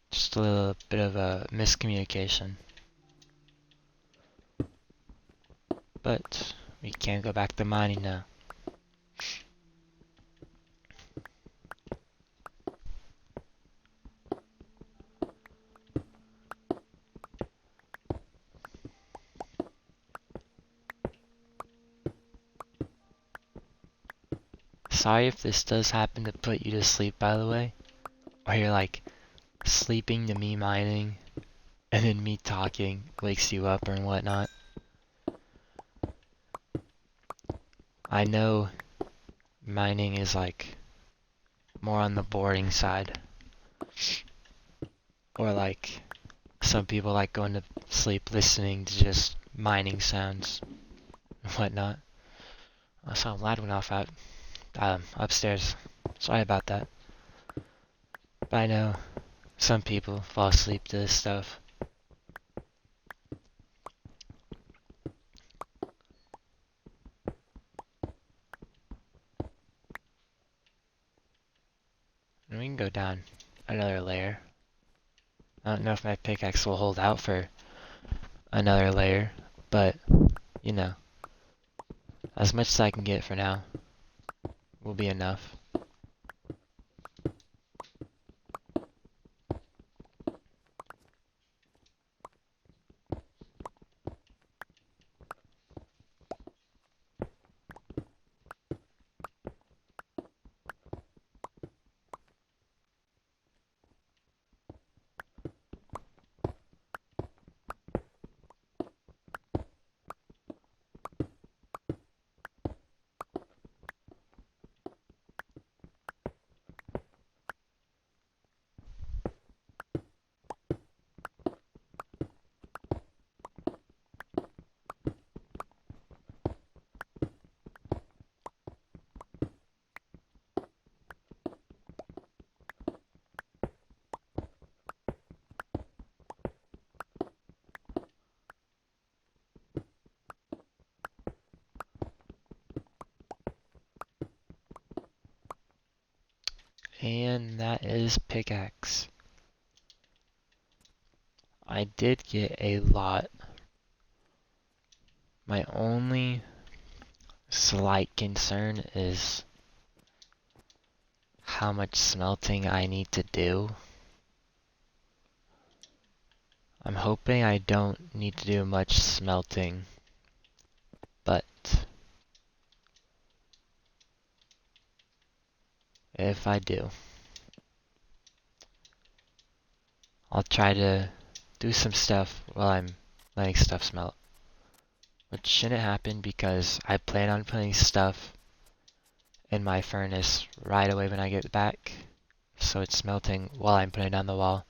[SPEAKER 1] Just a little bit of a miscommunication. But we can't go back to mining now. Sorry if this does happen to put you to sleep, by the way. Or you're like sleeping to me mining, and then me talking wakes you up or whatnot. I know mining is like more on the boring side. Or like some people like going to sleep listening to just mining sounds and whatnot. I saw a loud one off out upstairs. Sorry about that. But I know some people fall asleep to this stuff. And we can go down another layer. I don't know if my pickaxe will hold out for another layer, but, you know, as much as I can get for now will be enough. And that is pickaxe. I did get a lot. My only slight concern is how much smelting I need to do. I'm hoping I don't need to do much smelting, but if I do, I'll try to do some stuff while I'm letting stuff smelt. Which shouldn't happen because I plan on putting stuff in my furnace right away when I get back, so it's smelting while I'm putting it on the wall.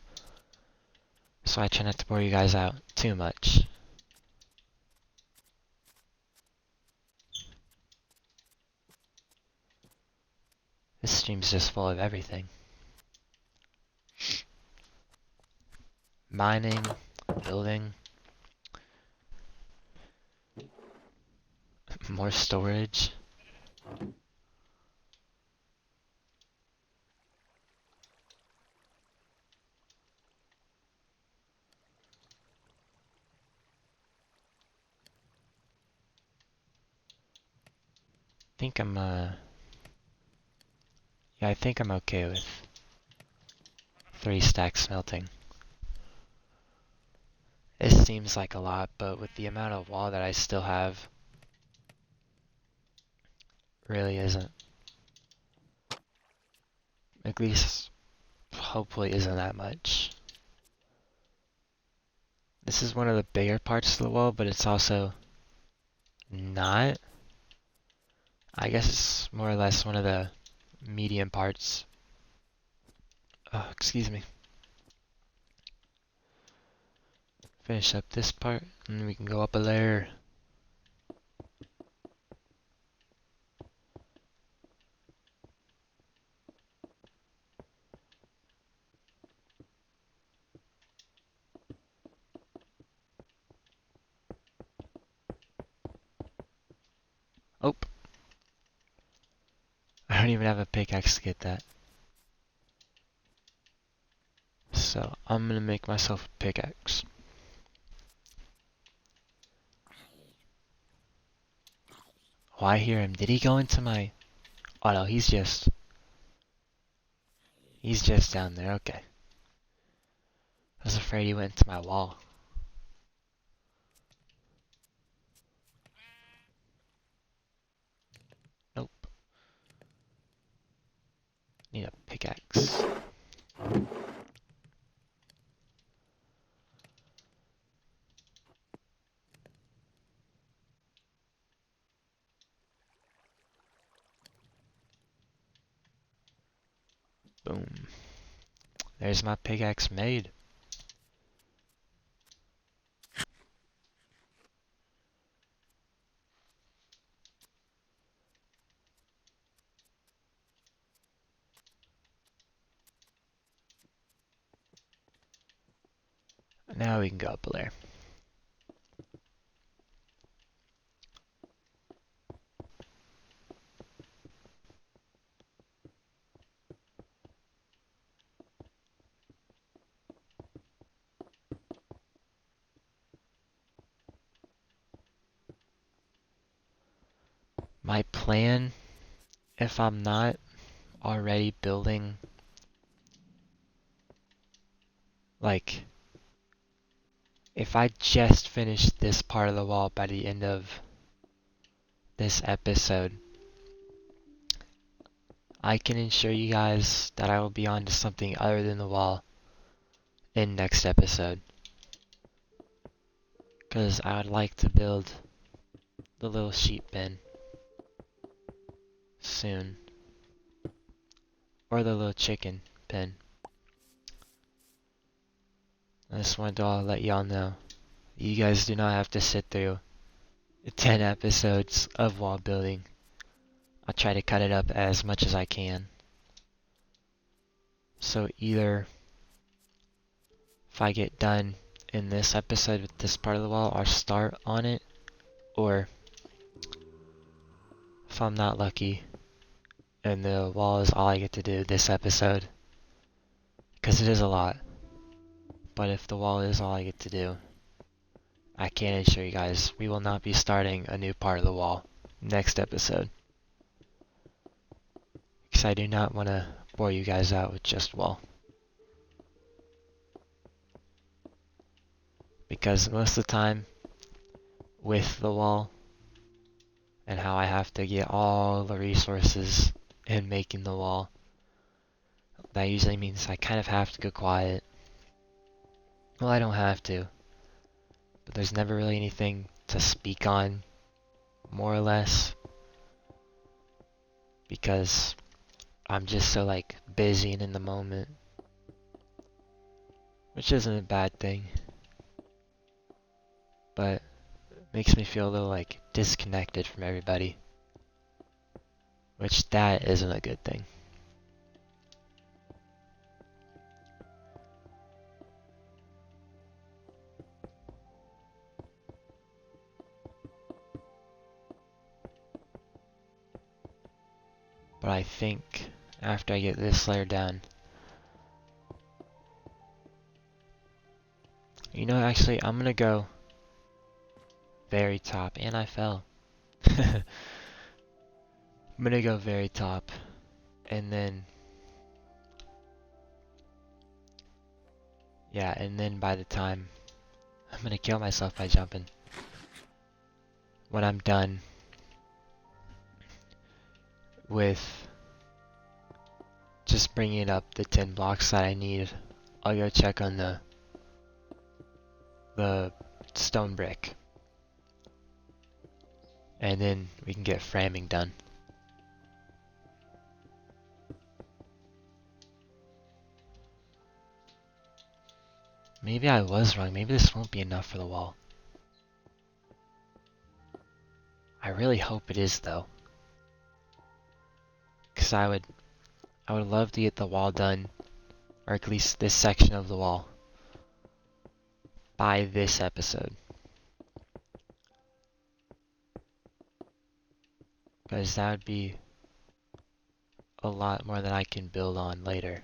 [SPEAKER 1] So I try not to bore you guys out too much. This stream's just full of everything. Mining, building, more storage. I think I'm yeah, I think I'm okay with 3 stacks smelting. it seems like a lot, but with the amount of wall that I still have, really isn't. At least, hopefully isn't that much. This is one of the bigger parts of the wall, but it's also not. I guess it's more or less one of the medium parts. Oh, excuse me. Finish up this part, and then we can go up a layer. Oh, I don't even have a pickaxe to get that. So I'm gonna make myself a pickaxe. Oh, I hear him. Did he go into my... Oh no, he's just down there. Okay. I was afraid he went into my wall. Nope. Need a pickaxe. Boom. There's my pickaxe made. Now we can go up a layer. My plan, if I'm not already building, like, if I just finish this part of the wall by the end of this episode, I can ensure you guys that I will be on to something other than the wall in next episode. Because I would like to build the little sheep pen soon. Or the little chicken pen. I just wanted to let y'all know. You guys do not have to sit through 10 episodes of wall building. I'll try to cut it up as much as I can. So either if I get done in this episode with this part of the wall, I'll start on it, or if I'm not lucky and the wall is all I get to do this episode, because it is a lot, but if the wall is all I get to do, I can assure you guys we will not be starting a new part of the wall next episode, because I do not want to bore you guys out with just wall. Because most of the time, with the wall, and how I have to get all the resources in making the wall, that usually means I kind of have to go quiet. Well, I don't have to, but there's never really anything to speak on, more or less, because I'm just so, like, busy and in the moment, which isn't a bad thing, but it makes me feel a little, like, disconnected from everybody, which that isn't a good thing. But I think after I get this layer done, you know, actually, I'm gonna go very top, and I fell. I'm gonna go very top, and then, yeah, and then by the time I'm gonna kill myself by jumping. When I'm done with just bringing up the 10 blocks that I need, I'll go check on the stone brick. And then we can get framing done. Maybe I was wrong. Maybe this won't be enough for the wall. I really hope it is though. Cause I would love to get the wall done, or at least this section of the wall, by this episode. Because that would be a lot more than I can build on later.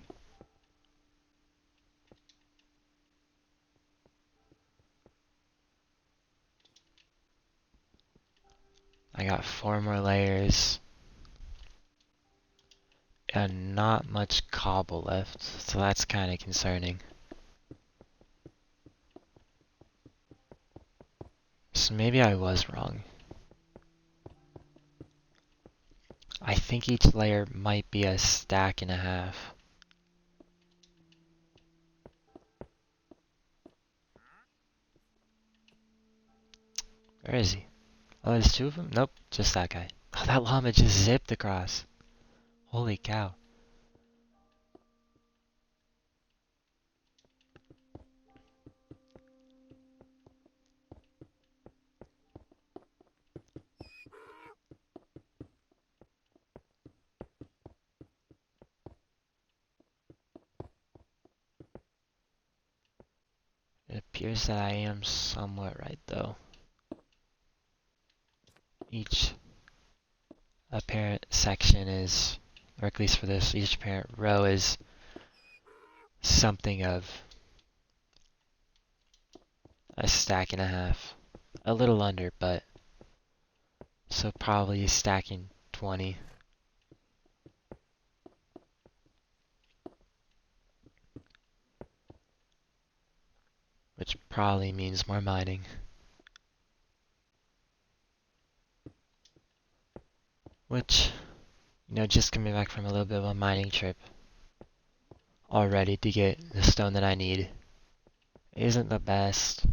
[SPEAKER 1] I got 4 more layers. And not much cobble left, so that's kind of concerning. So maybe I was wrong. I think each layer might be a stack and a half. Where is he? Oh, there's 2 of them? Nope, just that guy. Oh, that llama just zipped across. Holy cow. It appears that I am somewhat right, though. Each apparent section is, or at least for this, each apparent row is something of a stack and a half. A little under, but so probably stacking 20. Which probably means more mining. Which, you know, just coming back from a little bit of a mining trip already to get the stone that I need isn't the best.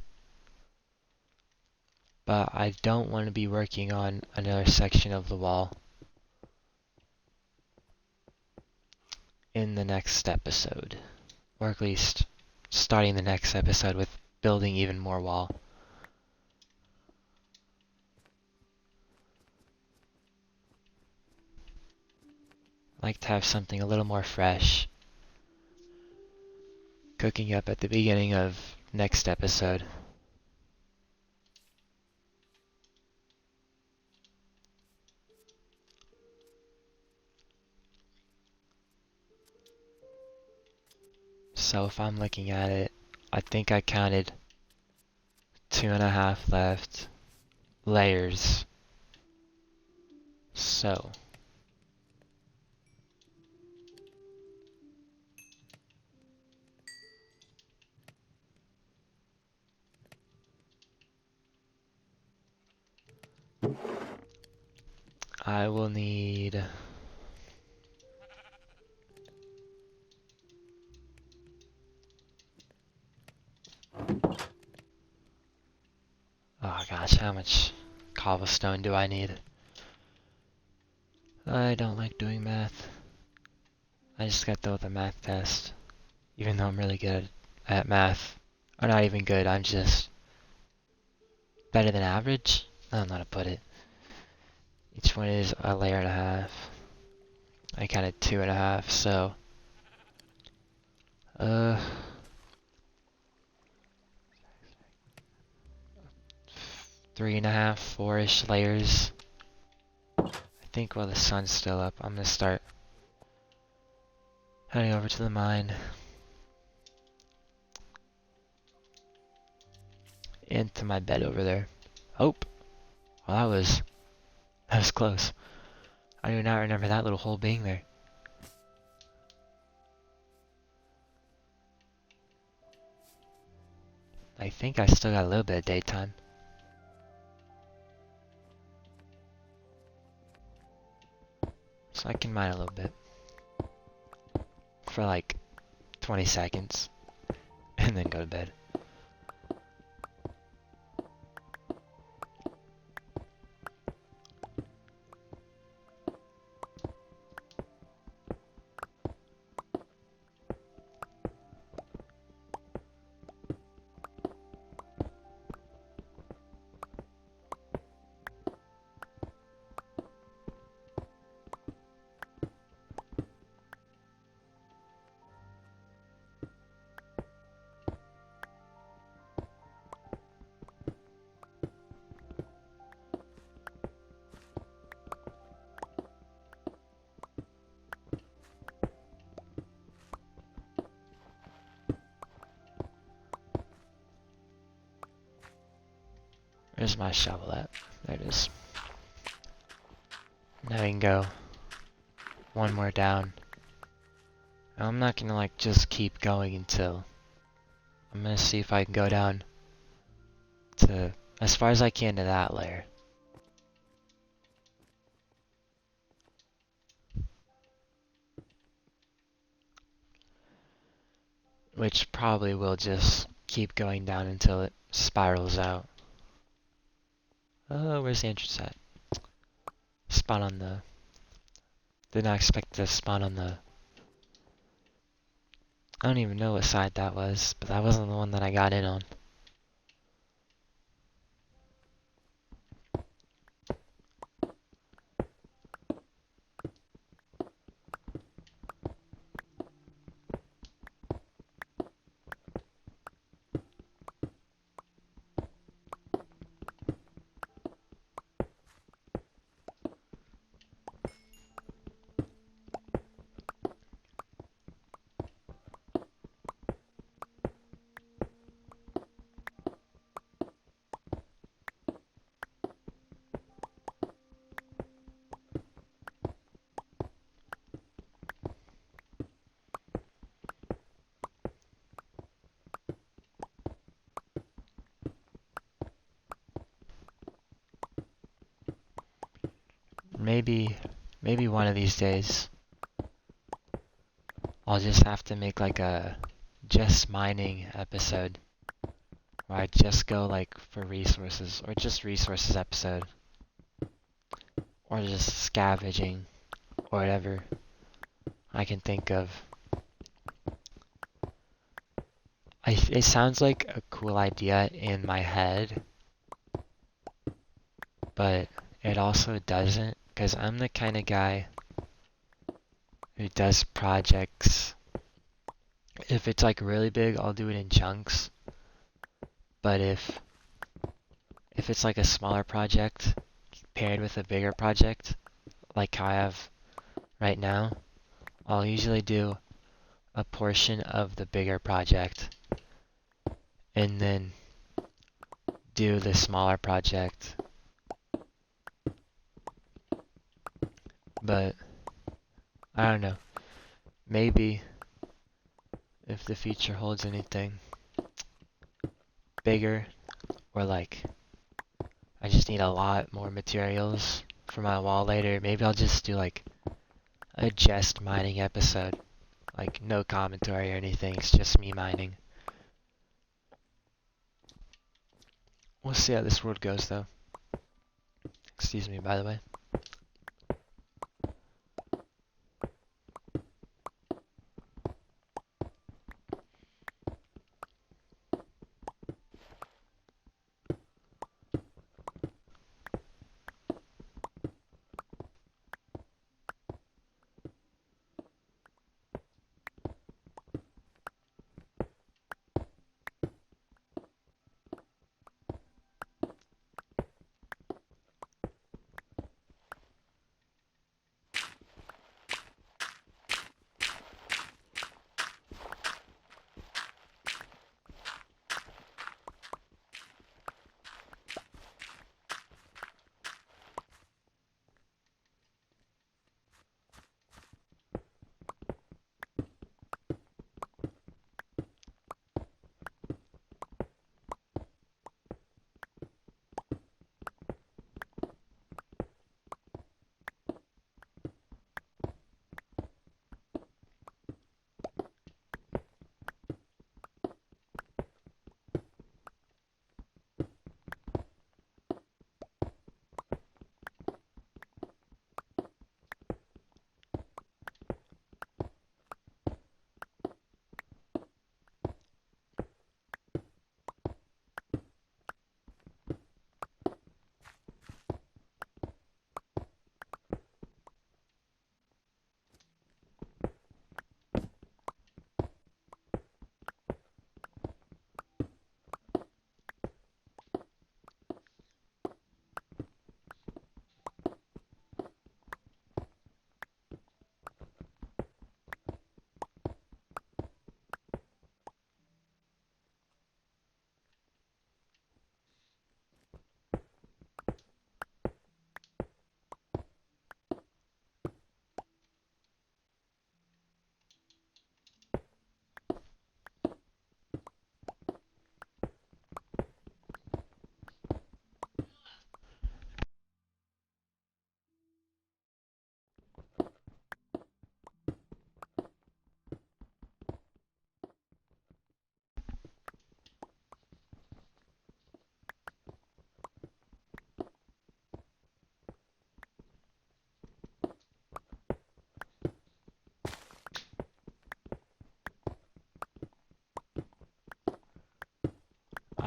[SPEAKER 1] But I don't want to be working on another section of the wall in the next episode. Or at least starting the next episode with building even more wall. I like to have something a little more fresh cooking up at the beginning of next episode. So if I'm looking at it, I think I counted 2.5 left layers. So I will need oh gosh, how much cobblestone do I need? I don't like doing math. I just got done with a math test. Even though I'm really good at math. Or not even good, I'm just better than average? I don't know how to put it. Each one is a layer and a half. I counted 2.5, so 3.5, 4-ish layers. I think while the sun's still up, I'm gonna start heading over to the mine. Into my bed over there. Oh! Well, that was close. I do not remember that little hole being there. I think I still got a little bit of daytime. So I can mine a little bit. For like 20 seconds. And then go to bed. Where's my shovel at? There it is. Now we can go one more down. I'm not gonna like just keep going until I'm gonna see if I can go down to as far as I can to that layer. Which probably will just keep going down until it spirals out. Oh, where's the entrance at? Spawn on the... Did not expect to spawn on the... I don't even know what side that was, but that wasn't the one that I got in on. Maybe one of these days I'll just have to make like a just mining episode where I just go like for resources or just resources episode or just scavenging or whatever I can think of. It sounds like a cool idea in my head, but it also doesn't, because I'm the kind of guy who does projects. If it's like really big, I'll do it in chunks. But if it's like a smaller project paired with a bigger project, like how I have right now, I'll usually do a portion of the bigger project and then do the smaller project. But I don't know. Maybe if the future holds anything bigger, or like I just need a lot more materials for my wall later, maybe I'll just do like a just mining episode. Like no commentary or anything, it's just me mining. We'll see how this world goes though. Excuse me, by the way.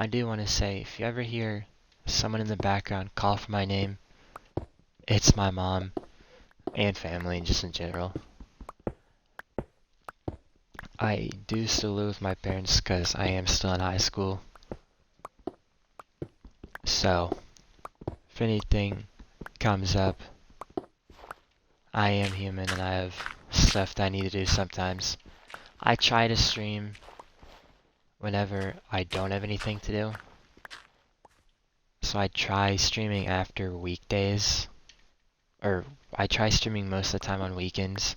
[SPEAKER 1] I do want to say, if you ever hear someone in the background call for my name, it's my mom and family, just in general. I do still live with my parents because I am still in high school. So, if anything comes up, I am human and I have stuff that I need to do sometimes. I try to stream whenever I don't have anything to do. So I try streaming after weekdays, or I try streaming most of the time on weekends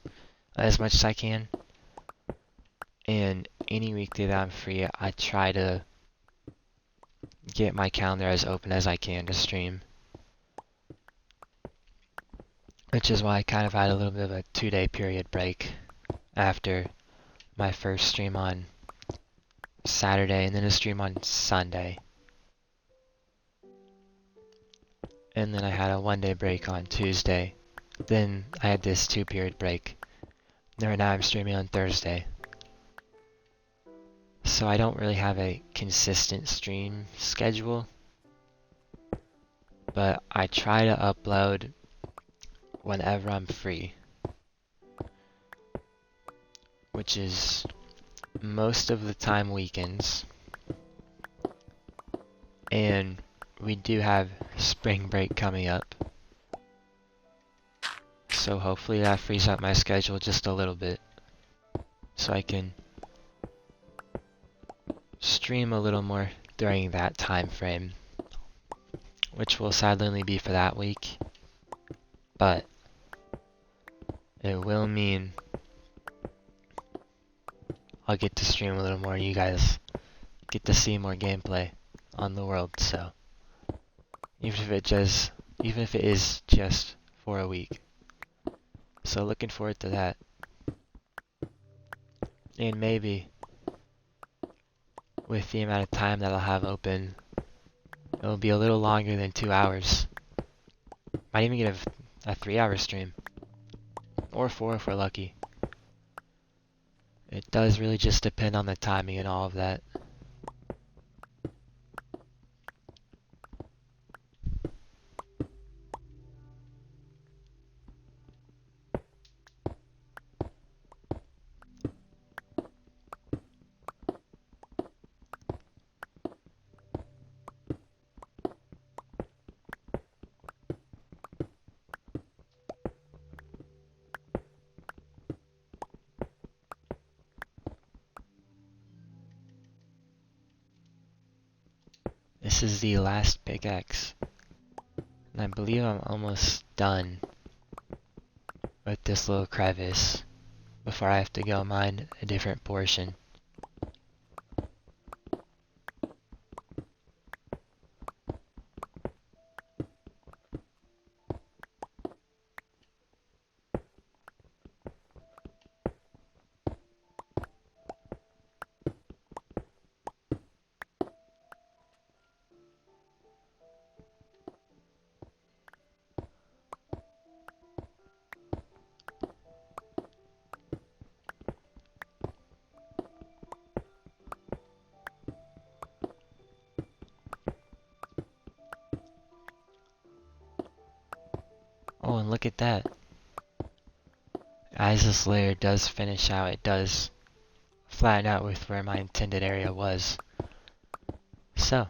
[SPEAKER 1] as much as I can. And any weekday that I'm free, I try to get my calendar as open as I can to stream. Which is why I kind of had a little bit of a 2-day period break after my first stream on Saturday and then a stream on Sunday. And then I had a 1-day break on Tuesday. Then I had this 2-period break. And right now I'm streaming on Thursday. So I don't really have a consistent stream schedule. But I try to upload whenever I'm free. Which is most of the time weekends. And we do have spring break coming up. So hopefully that frees up my schedule just a little bit. So I can stream a little more during that time frame. Which will sadly only be for that week. But it will mean I'll get to stream a little more and you guys get to see more gameplay on the world, so even if it is just for a week. So looking forward to that. And maybe with the amount of time that I'll have open, it'll be a little longer than 2 hours. Might even get a 3-hour stream. Or 4 if we're lucky. It does really just depend on the timing and all of that. This is the last pickaxe. And I believe I'm almost done with this little crevice before I have to go mine a different portion. Oh, and look at that. As this layer does finish out, it does flatten out with where my intended area was. So,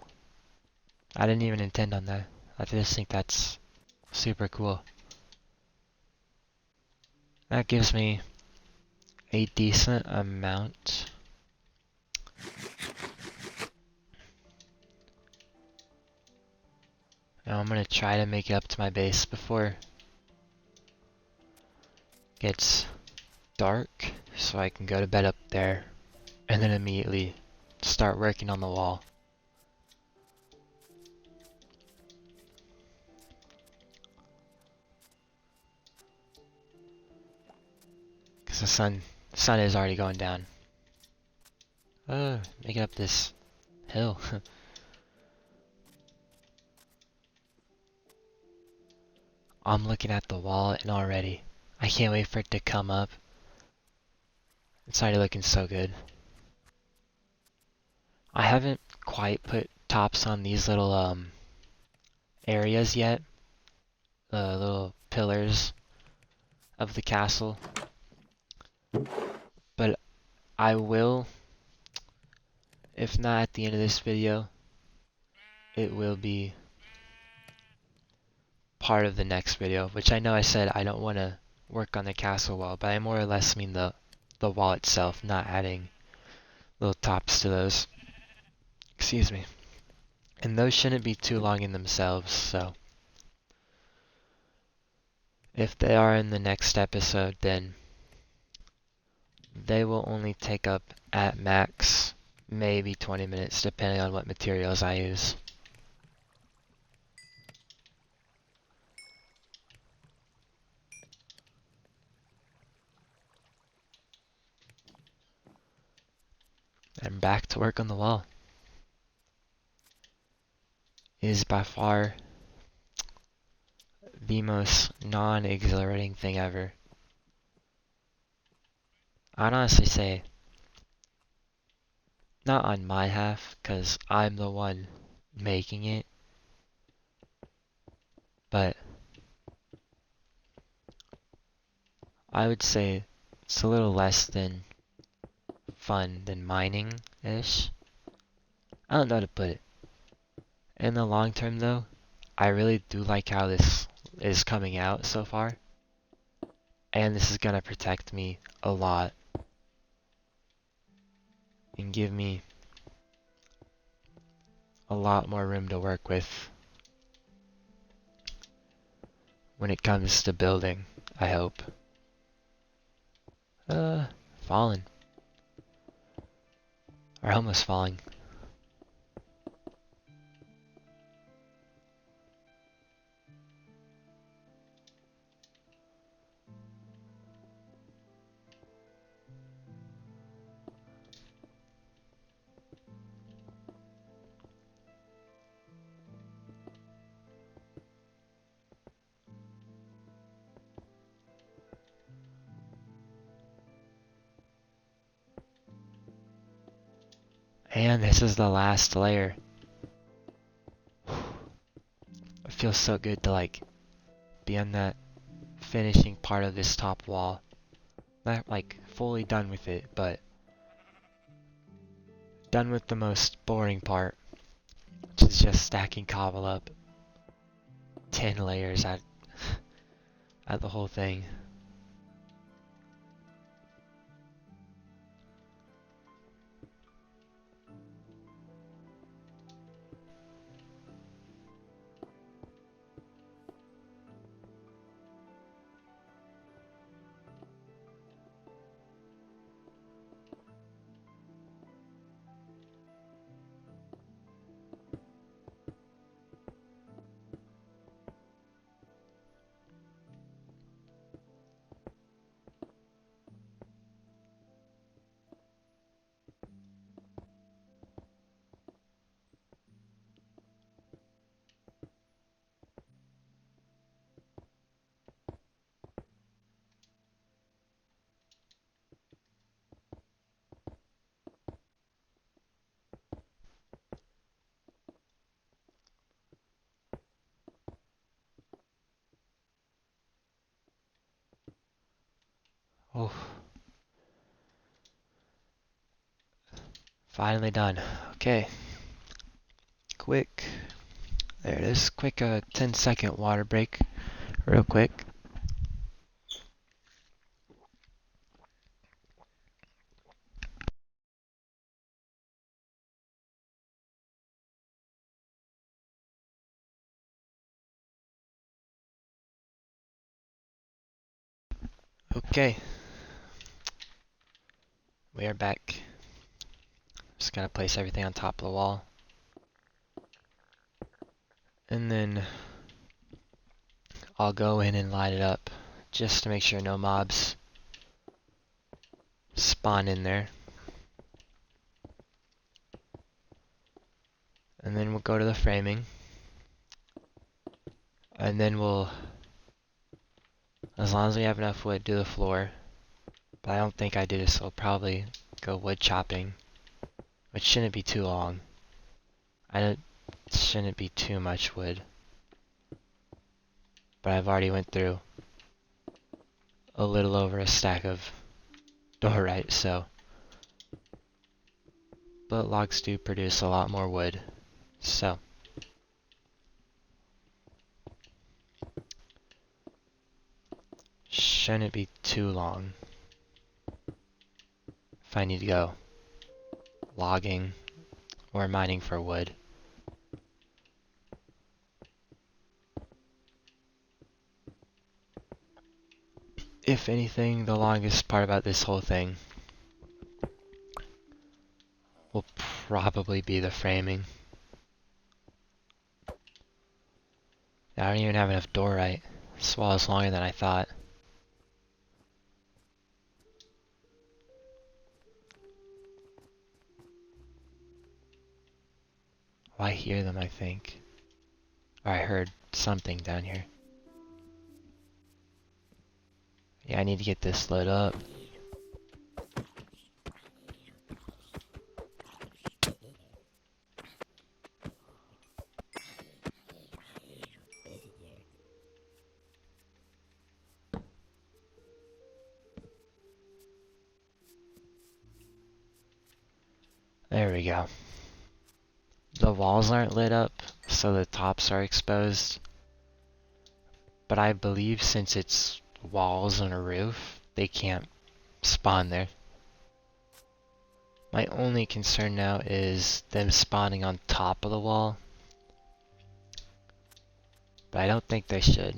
[SPEAKER 1] I didn't even intend on that. I just think that's super cool. That gives me a decent amount. Now I'm gonna try to make it up to my base before it gets dark, so I can go to bed up there and then immediately start working on the wall. Because the sun is already going down. Making up this hill. I'm looking at the wall and already I can't wait for it to come up. It's already looking so good. I haven't quite put tops on these little areas yet. The little pillars of the castle. But I will, if not at the end of this video, it will be part of the next video, which I know I said I don't want to work on the castle wall, but I more or less mean the wall itself, not adding little tops to those. Excuse me. And those shouldn't be too long in themselves, so if they are in the next episode, then they will only take up at max maybe 20 minutes, depending on what materials I use. And back to work on the wall. It is by far the most non-exhilarating thing ever. I'd honestly say, not on my half, because I'm the one making it, but I would say it's a little less than fun than mining-ish. I don't know how to put it. In the long term though, I really do like how this is coming out so far. And this is gonna protect me a lot. And give me a lot more room to work with when it comes to building, I hope. Falling. Or almost falling. And this is the last layer. It feels so good to like be on that finishing part of this top wall. Not like fully done with it, but done with the most boring part, which is just stacking cobble up 10 layers at the whole thing. Oh, finally done. Okay. Quick. There it is. Quick 10-second water break. Real quick. Okay. We are back. Just gotta place everything on top of the wall. And then I'll go in and light it up just to make sure no mobs spawn in there. And then we'll go to the framing. And then we'll, as long as we have enough wood, do the floor. But I don't think I do, so I'll probably go wood chopping, which shouldn't be too long. I don't, shouldn't be too much wood. But I've already went through a little over a stack of diorite, so. But logs do produce a lot more wood, so. Shouldn't be too long if I need to go logging or mining for wood. If anything, the longest part about this whole thing will probably be the framing. I don't even have enough diorite. This wall is longer than I thought. Oh, I hear them, I think. Or I heard something down here. Yeah, I need to get this lit up. There we go. The walls aren't lit up, so the tops are exposed. But I believe since it's walls and a roof, they can't spawn there. My only concern now is them spawning on top of the wall. But I don't think they should.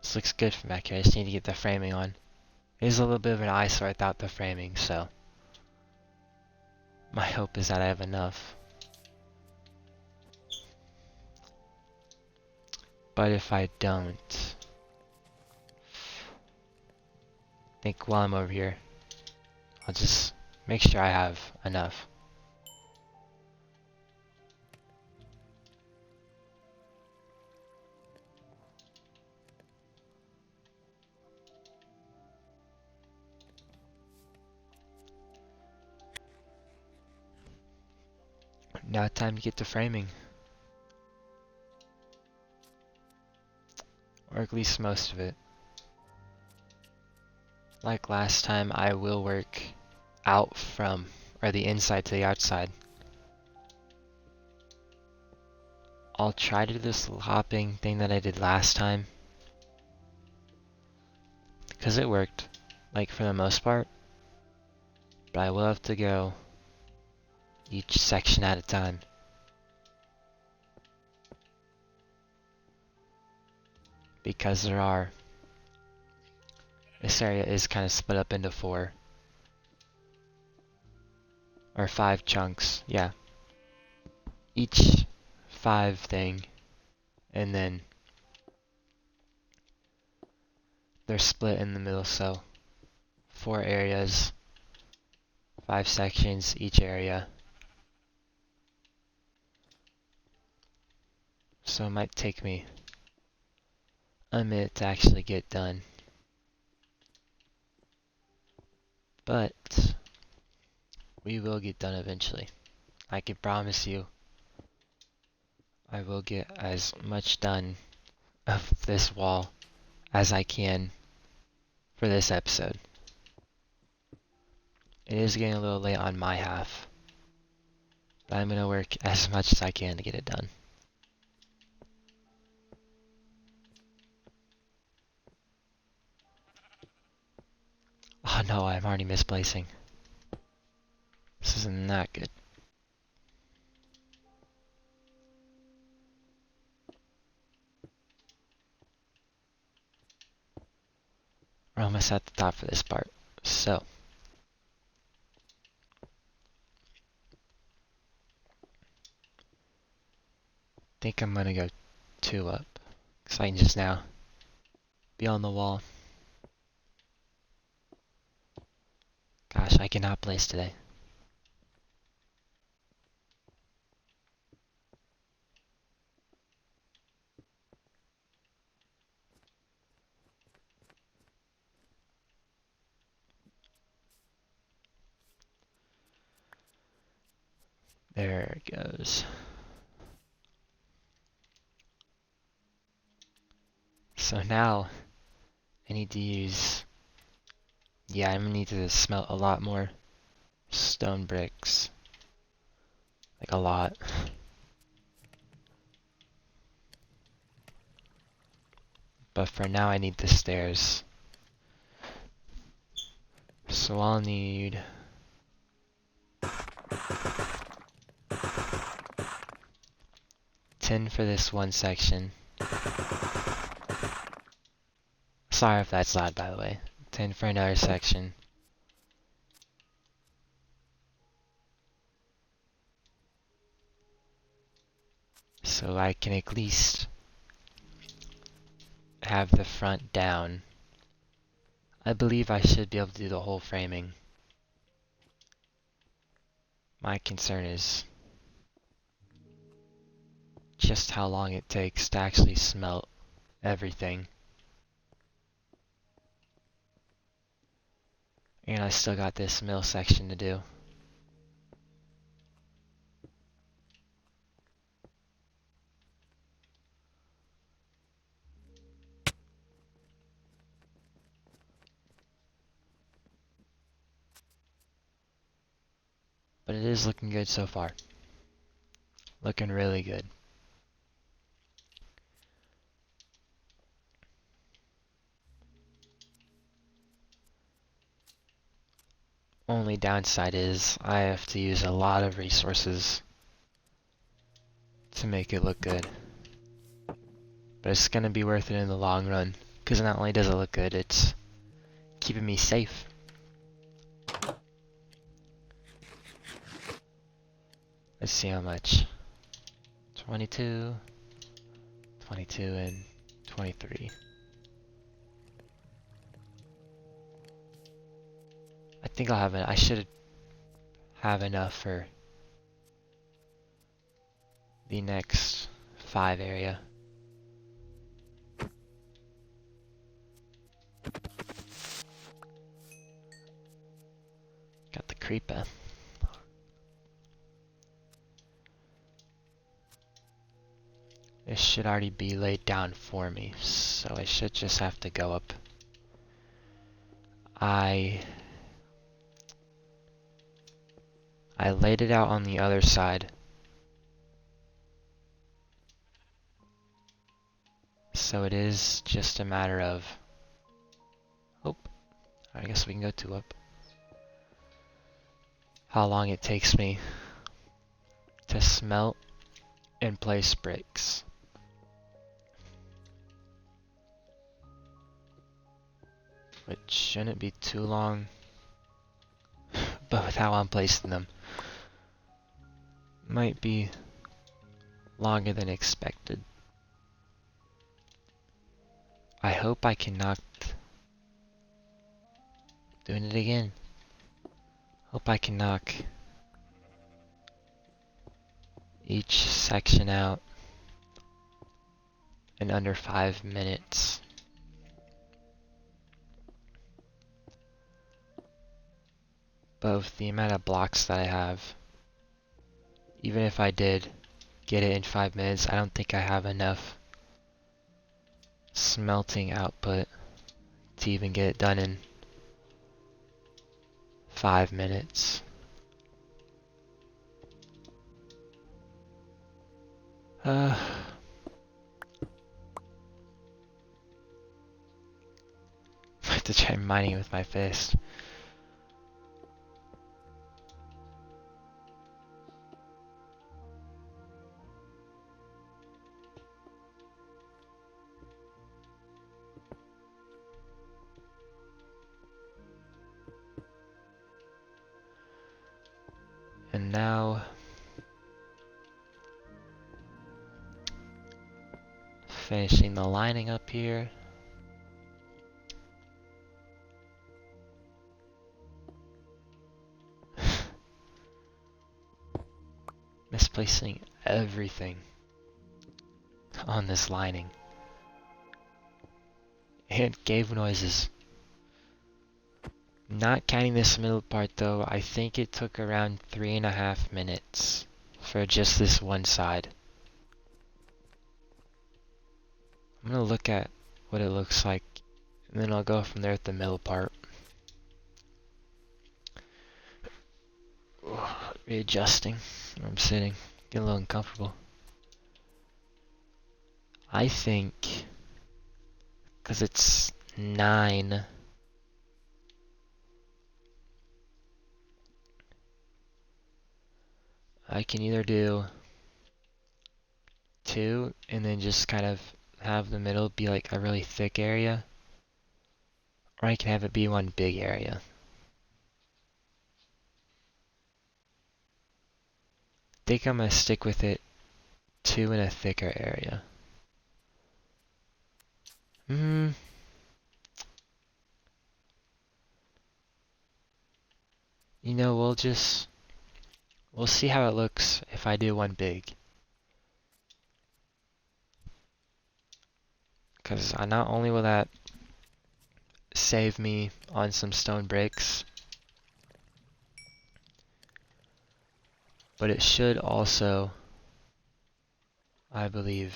[SPEAKER 1] This looks good from back here. I just need to get the framing on. It is a little bit of an eyesore without the framing, so my hope is that I have enough. But if I don't, I think while I'm over here, I'll just make sure I have enough. Now time to get the framing. Or at least most of it. Like last time, I will work out from, or the inside to the outside. I'll try to do this hopping thing that I did last time. Because it worked, like for the most part. But I will have to go each section at a time. Because this area is kind of split up into 4. Or 5 chunks, yeah. Each 5 thing. And then they're split in the middle, so 4 areas, 5 sections each area. So it might take me a minute to actually get done. But we will get done eventually. I can promise you I will get as much done of this wall as I can for this episode. It is getting a little late on my half, but I'm going to work as much as I can to get it done. Oh no, I'm already misplacing. This is not good. We're almost at the top for this part. So, I think I'm going to go 2 up, because I can just now be on the wall. Gosh, I cannot place today. There it goes. So now I need to use, yeah, I'm gonna need to smelt a lot more stone bricks. Like a lot. But for now I need the stairs. So I'll need 10 for this one section. Sorry if that's loud, by the way. 10 for another section. So I can at least have the front down. I believe I should be able to do the whole framing. My concern is just how long it takes to actually smelt everything. And I still got this mill section to do. But it is looking good so far. Looking really good. Only downside is I have to use a lot of resources to make it look good. But it's gonna be worth it in the long run, because not only does it look good, it's keeping me safe. Let's see how much. 22, 22, and 23. I think I'll have it. I should have enough for the next 5 area. Got the creeper. This should already be laid down for me, so I should just have to go up. I laid it out on the other side. So it is just a matter of... Oh, I guess we can go 2 up. How long it takes me to smelt and place bricks. Which shouldn't be too long, but with how I'm placing them, might be longer than expected. I hope I can knock... Doing it again. Hope I can knock each section out in under 5 minutes. But with the amount of blocks that I have, even if I did get it in 5 minutes, I don't think I have enough smelting output to even get it done in 5 minutes. I have to try mining it with my fist. And now, finishing the lining up here. Misplacing everything on this lining. And gave noises. Not counting this middle part though, I think it took around 3.5 minutes for just this one side. I'm gonna look at what it looks like, and then I'll go from there at the middle part. Readjusting where I'm sitting, getting a little uncomfortable. I think, because it's 9, I can either do 2 and then just kind of have the middle be like a really thick area, or I can have it be one big area. I think I'm gonna stick with it 2 in a thicker area. You know, we'll see how it looks if I do one big. Because not only will that save me on some stone bricks, but it should also, I believe,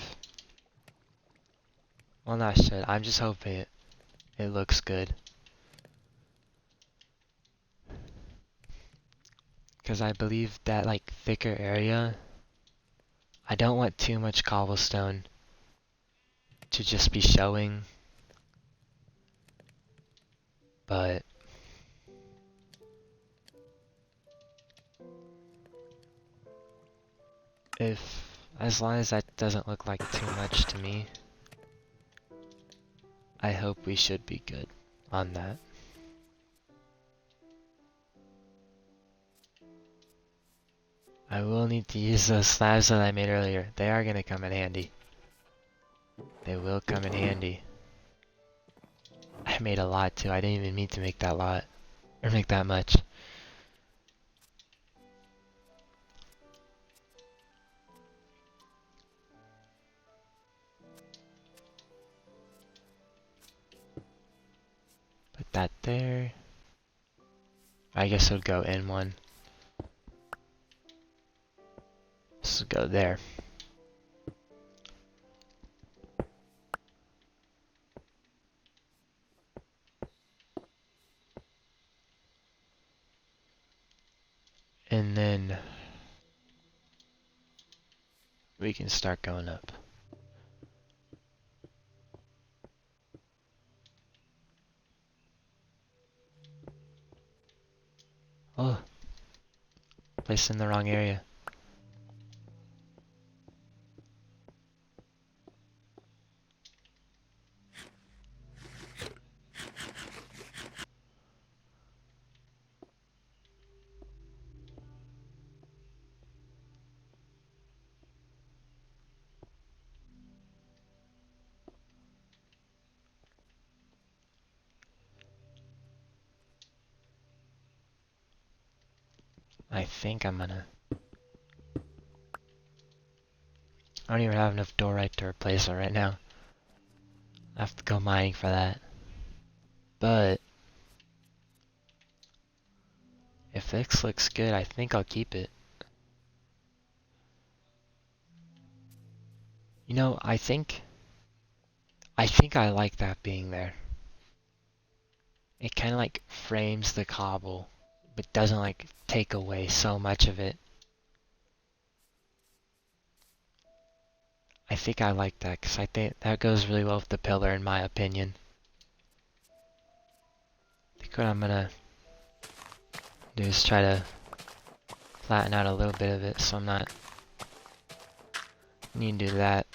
[SPEAKER 1] well, not should, I'm just hoping it looks good. Because I believe that like thicker area, I don't want too much cobblestone to just be showing, but as long as that doesn't look like too much to me, I hope we should be good on that. I will need to use those slabs that I made earlier. They are going to come in handy. They will come in handy. I made a lot too. I didn't even mean to make that lot. Or make that much. Put that there. I guess it would go in one. This will go there. And then we can start going up. Oh, placed in the wrong area. I think I'm gonna... I don't even have enough diorite to replace it right now. I have to go mining for that. But if this looks good, I think I'll keep it. You know, I think I like that being there. It kind of like frames the cobble, but doesn't like take away so much of it. I think I like that because I think that goes really well with the pillar in my opinion. I think what I'm gonna do is try to flatten out a little bit of it so I'm not needing to do that.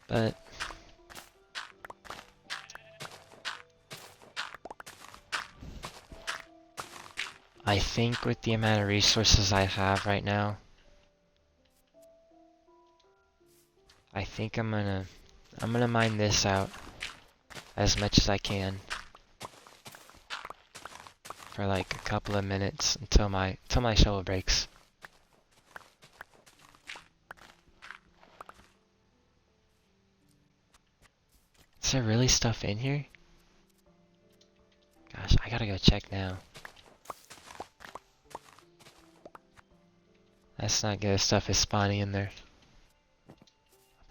[SPEAKER 1] But I think with the amount of resources I have right now, I think I'm gonna mine this out as much as I can for like a couple of minutes until my shovel breaks. Is there really stuff in here? Gosh, I gotta go check now. That's not good. Stuff is spawning in there.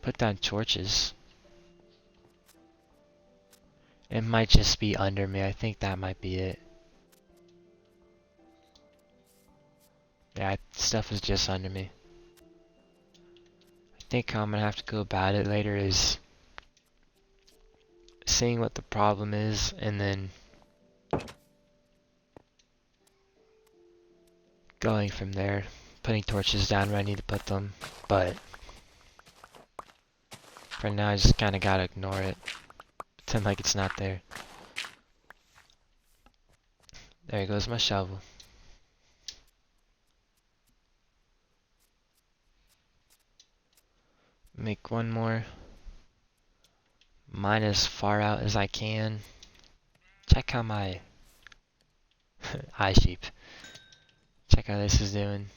[SPEAKER 1] Put down torches. It might just be under me. I think that might be it. Yeah, stuff is just under me. I think how I'm gonna have to go about it later is seeing what the problem is and then going from there. Putting torches down where I need to put them. But for now, I just kinda gotta ignore it. Pretend like it's not there. There goes my shovel. Make one more. Mine as far out as I can. Check how my eye sheep. Check how this is doing.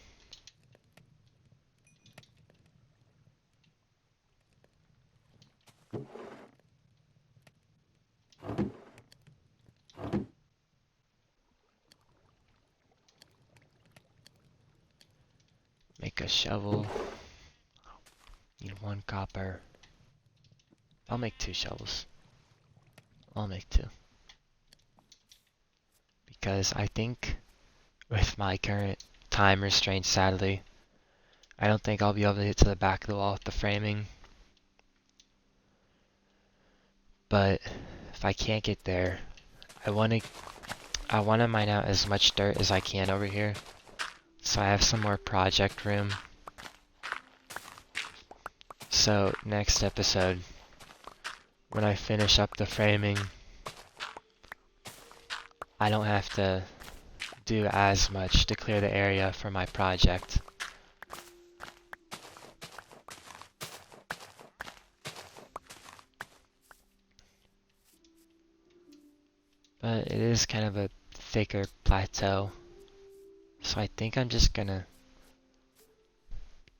[SPEAKER 1] Make a shovel. Need 1 copper. I'll make 2 shovels. I'll make 2. Because I think with my current time restraints, sadly, I don't think I'll be able to get to the back of the wall with the framing. But if I can't get there, I wanna mine out as much dirt as I can over here. So I have some more project room. So next episode, when I finish up the framing, I don't have to do as much to clear the area for my project. But it is kind of a thicker plateau. So I think I'm just gonna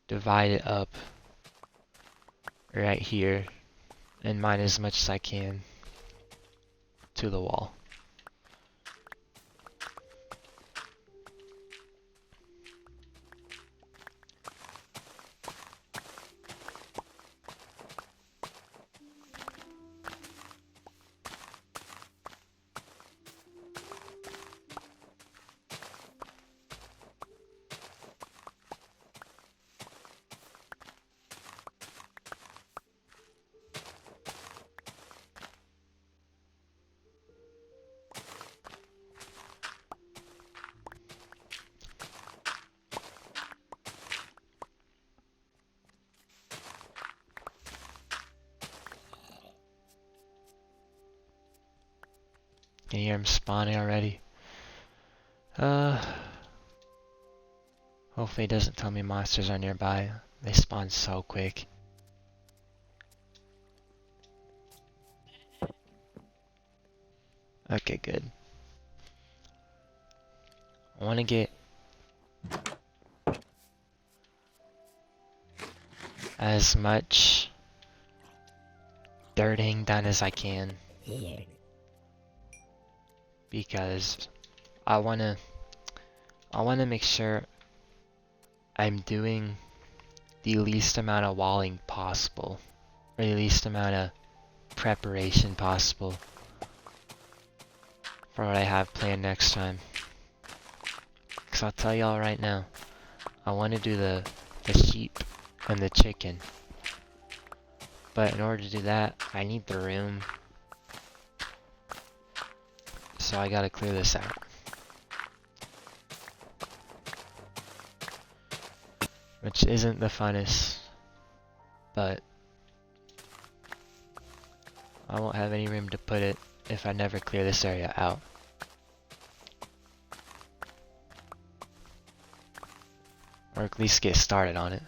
[SPEAKER 1] divide it up right here and mine as much as I can to the wall. Can you hear them spawning already? Hopefully it doesn't tell me monsters are nearby. They spawn so quick. Okay, good. I want to get as much dirting done as I can. Because I wanna make sure I'm doing the least amount of walling possible, or the least amount of preparation possible for what I have planned next time. Cause I'll tell y'all right now, I want to do the sheep and the chicken, but in order to do that, I need the room. So I gotta clear this out. Which isn't the funnest, but I won't have any room to put it if I never clear this area out. Or at least get started on it.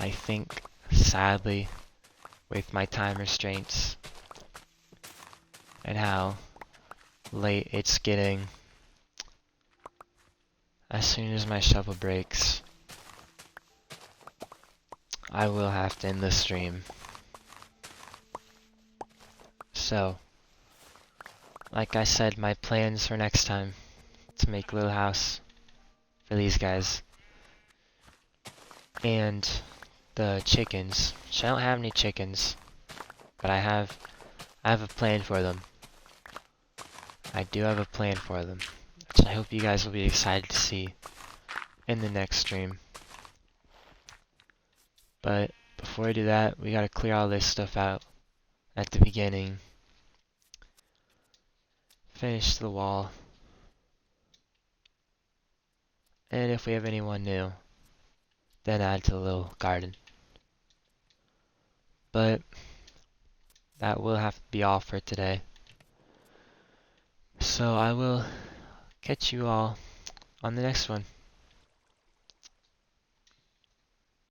[SPEAKER 1] I think, sadly, with my time restraints and how late it's getting, as soon as my shovel breaks, I will have to end the stream. So, like I said, my plans for next time to make a little house for these guys. And the chickens. I don't have any chickens, but I have a plan for them. I do have a plan for them, which I hope you guys will be excited to see in the next stream. But before I do that, we gotta clear all this stuff out at the beginning. Finish the wall. And if we have anyone new, then add to the little garden. But that will have to be all for today. So I will catch you all on the next one.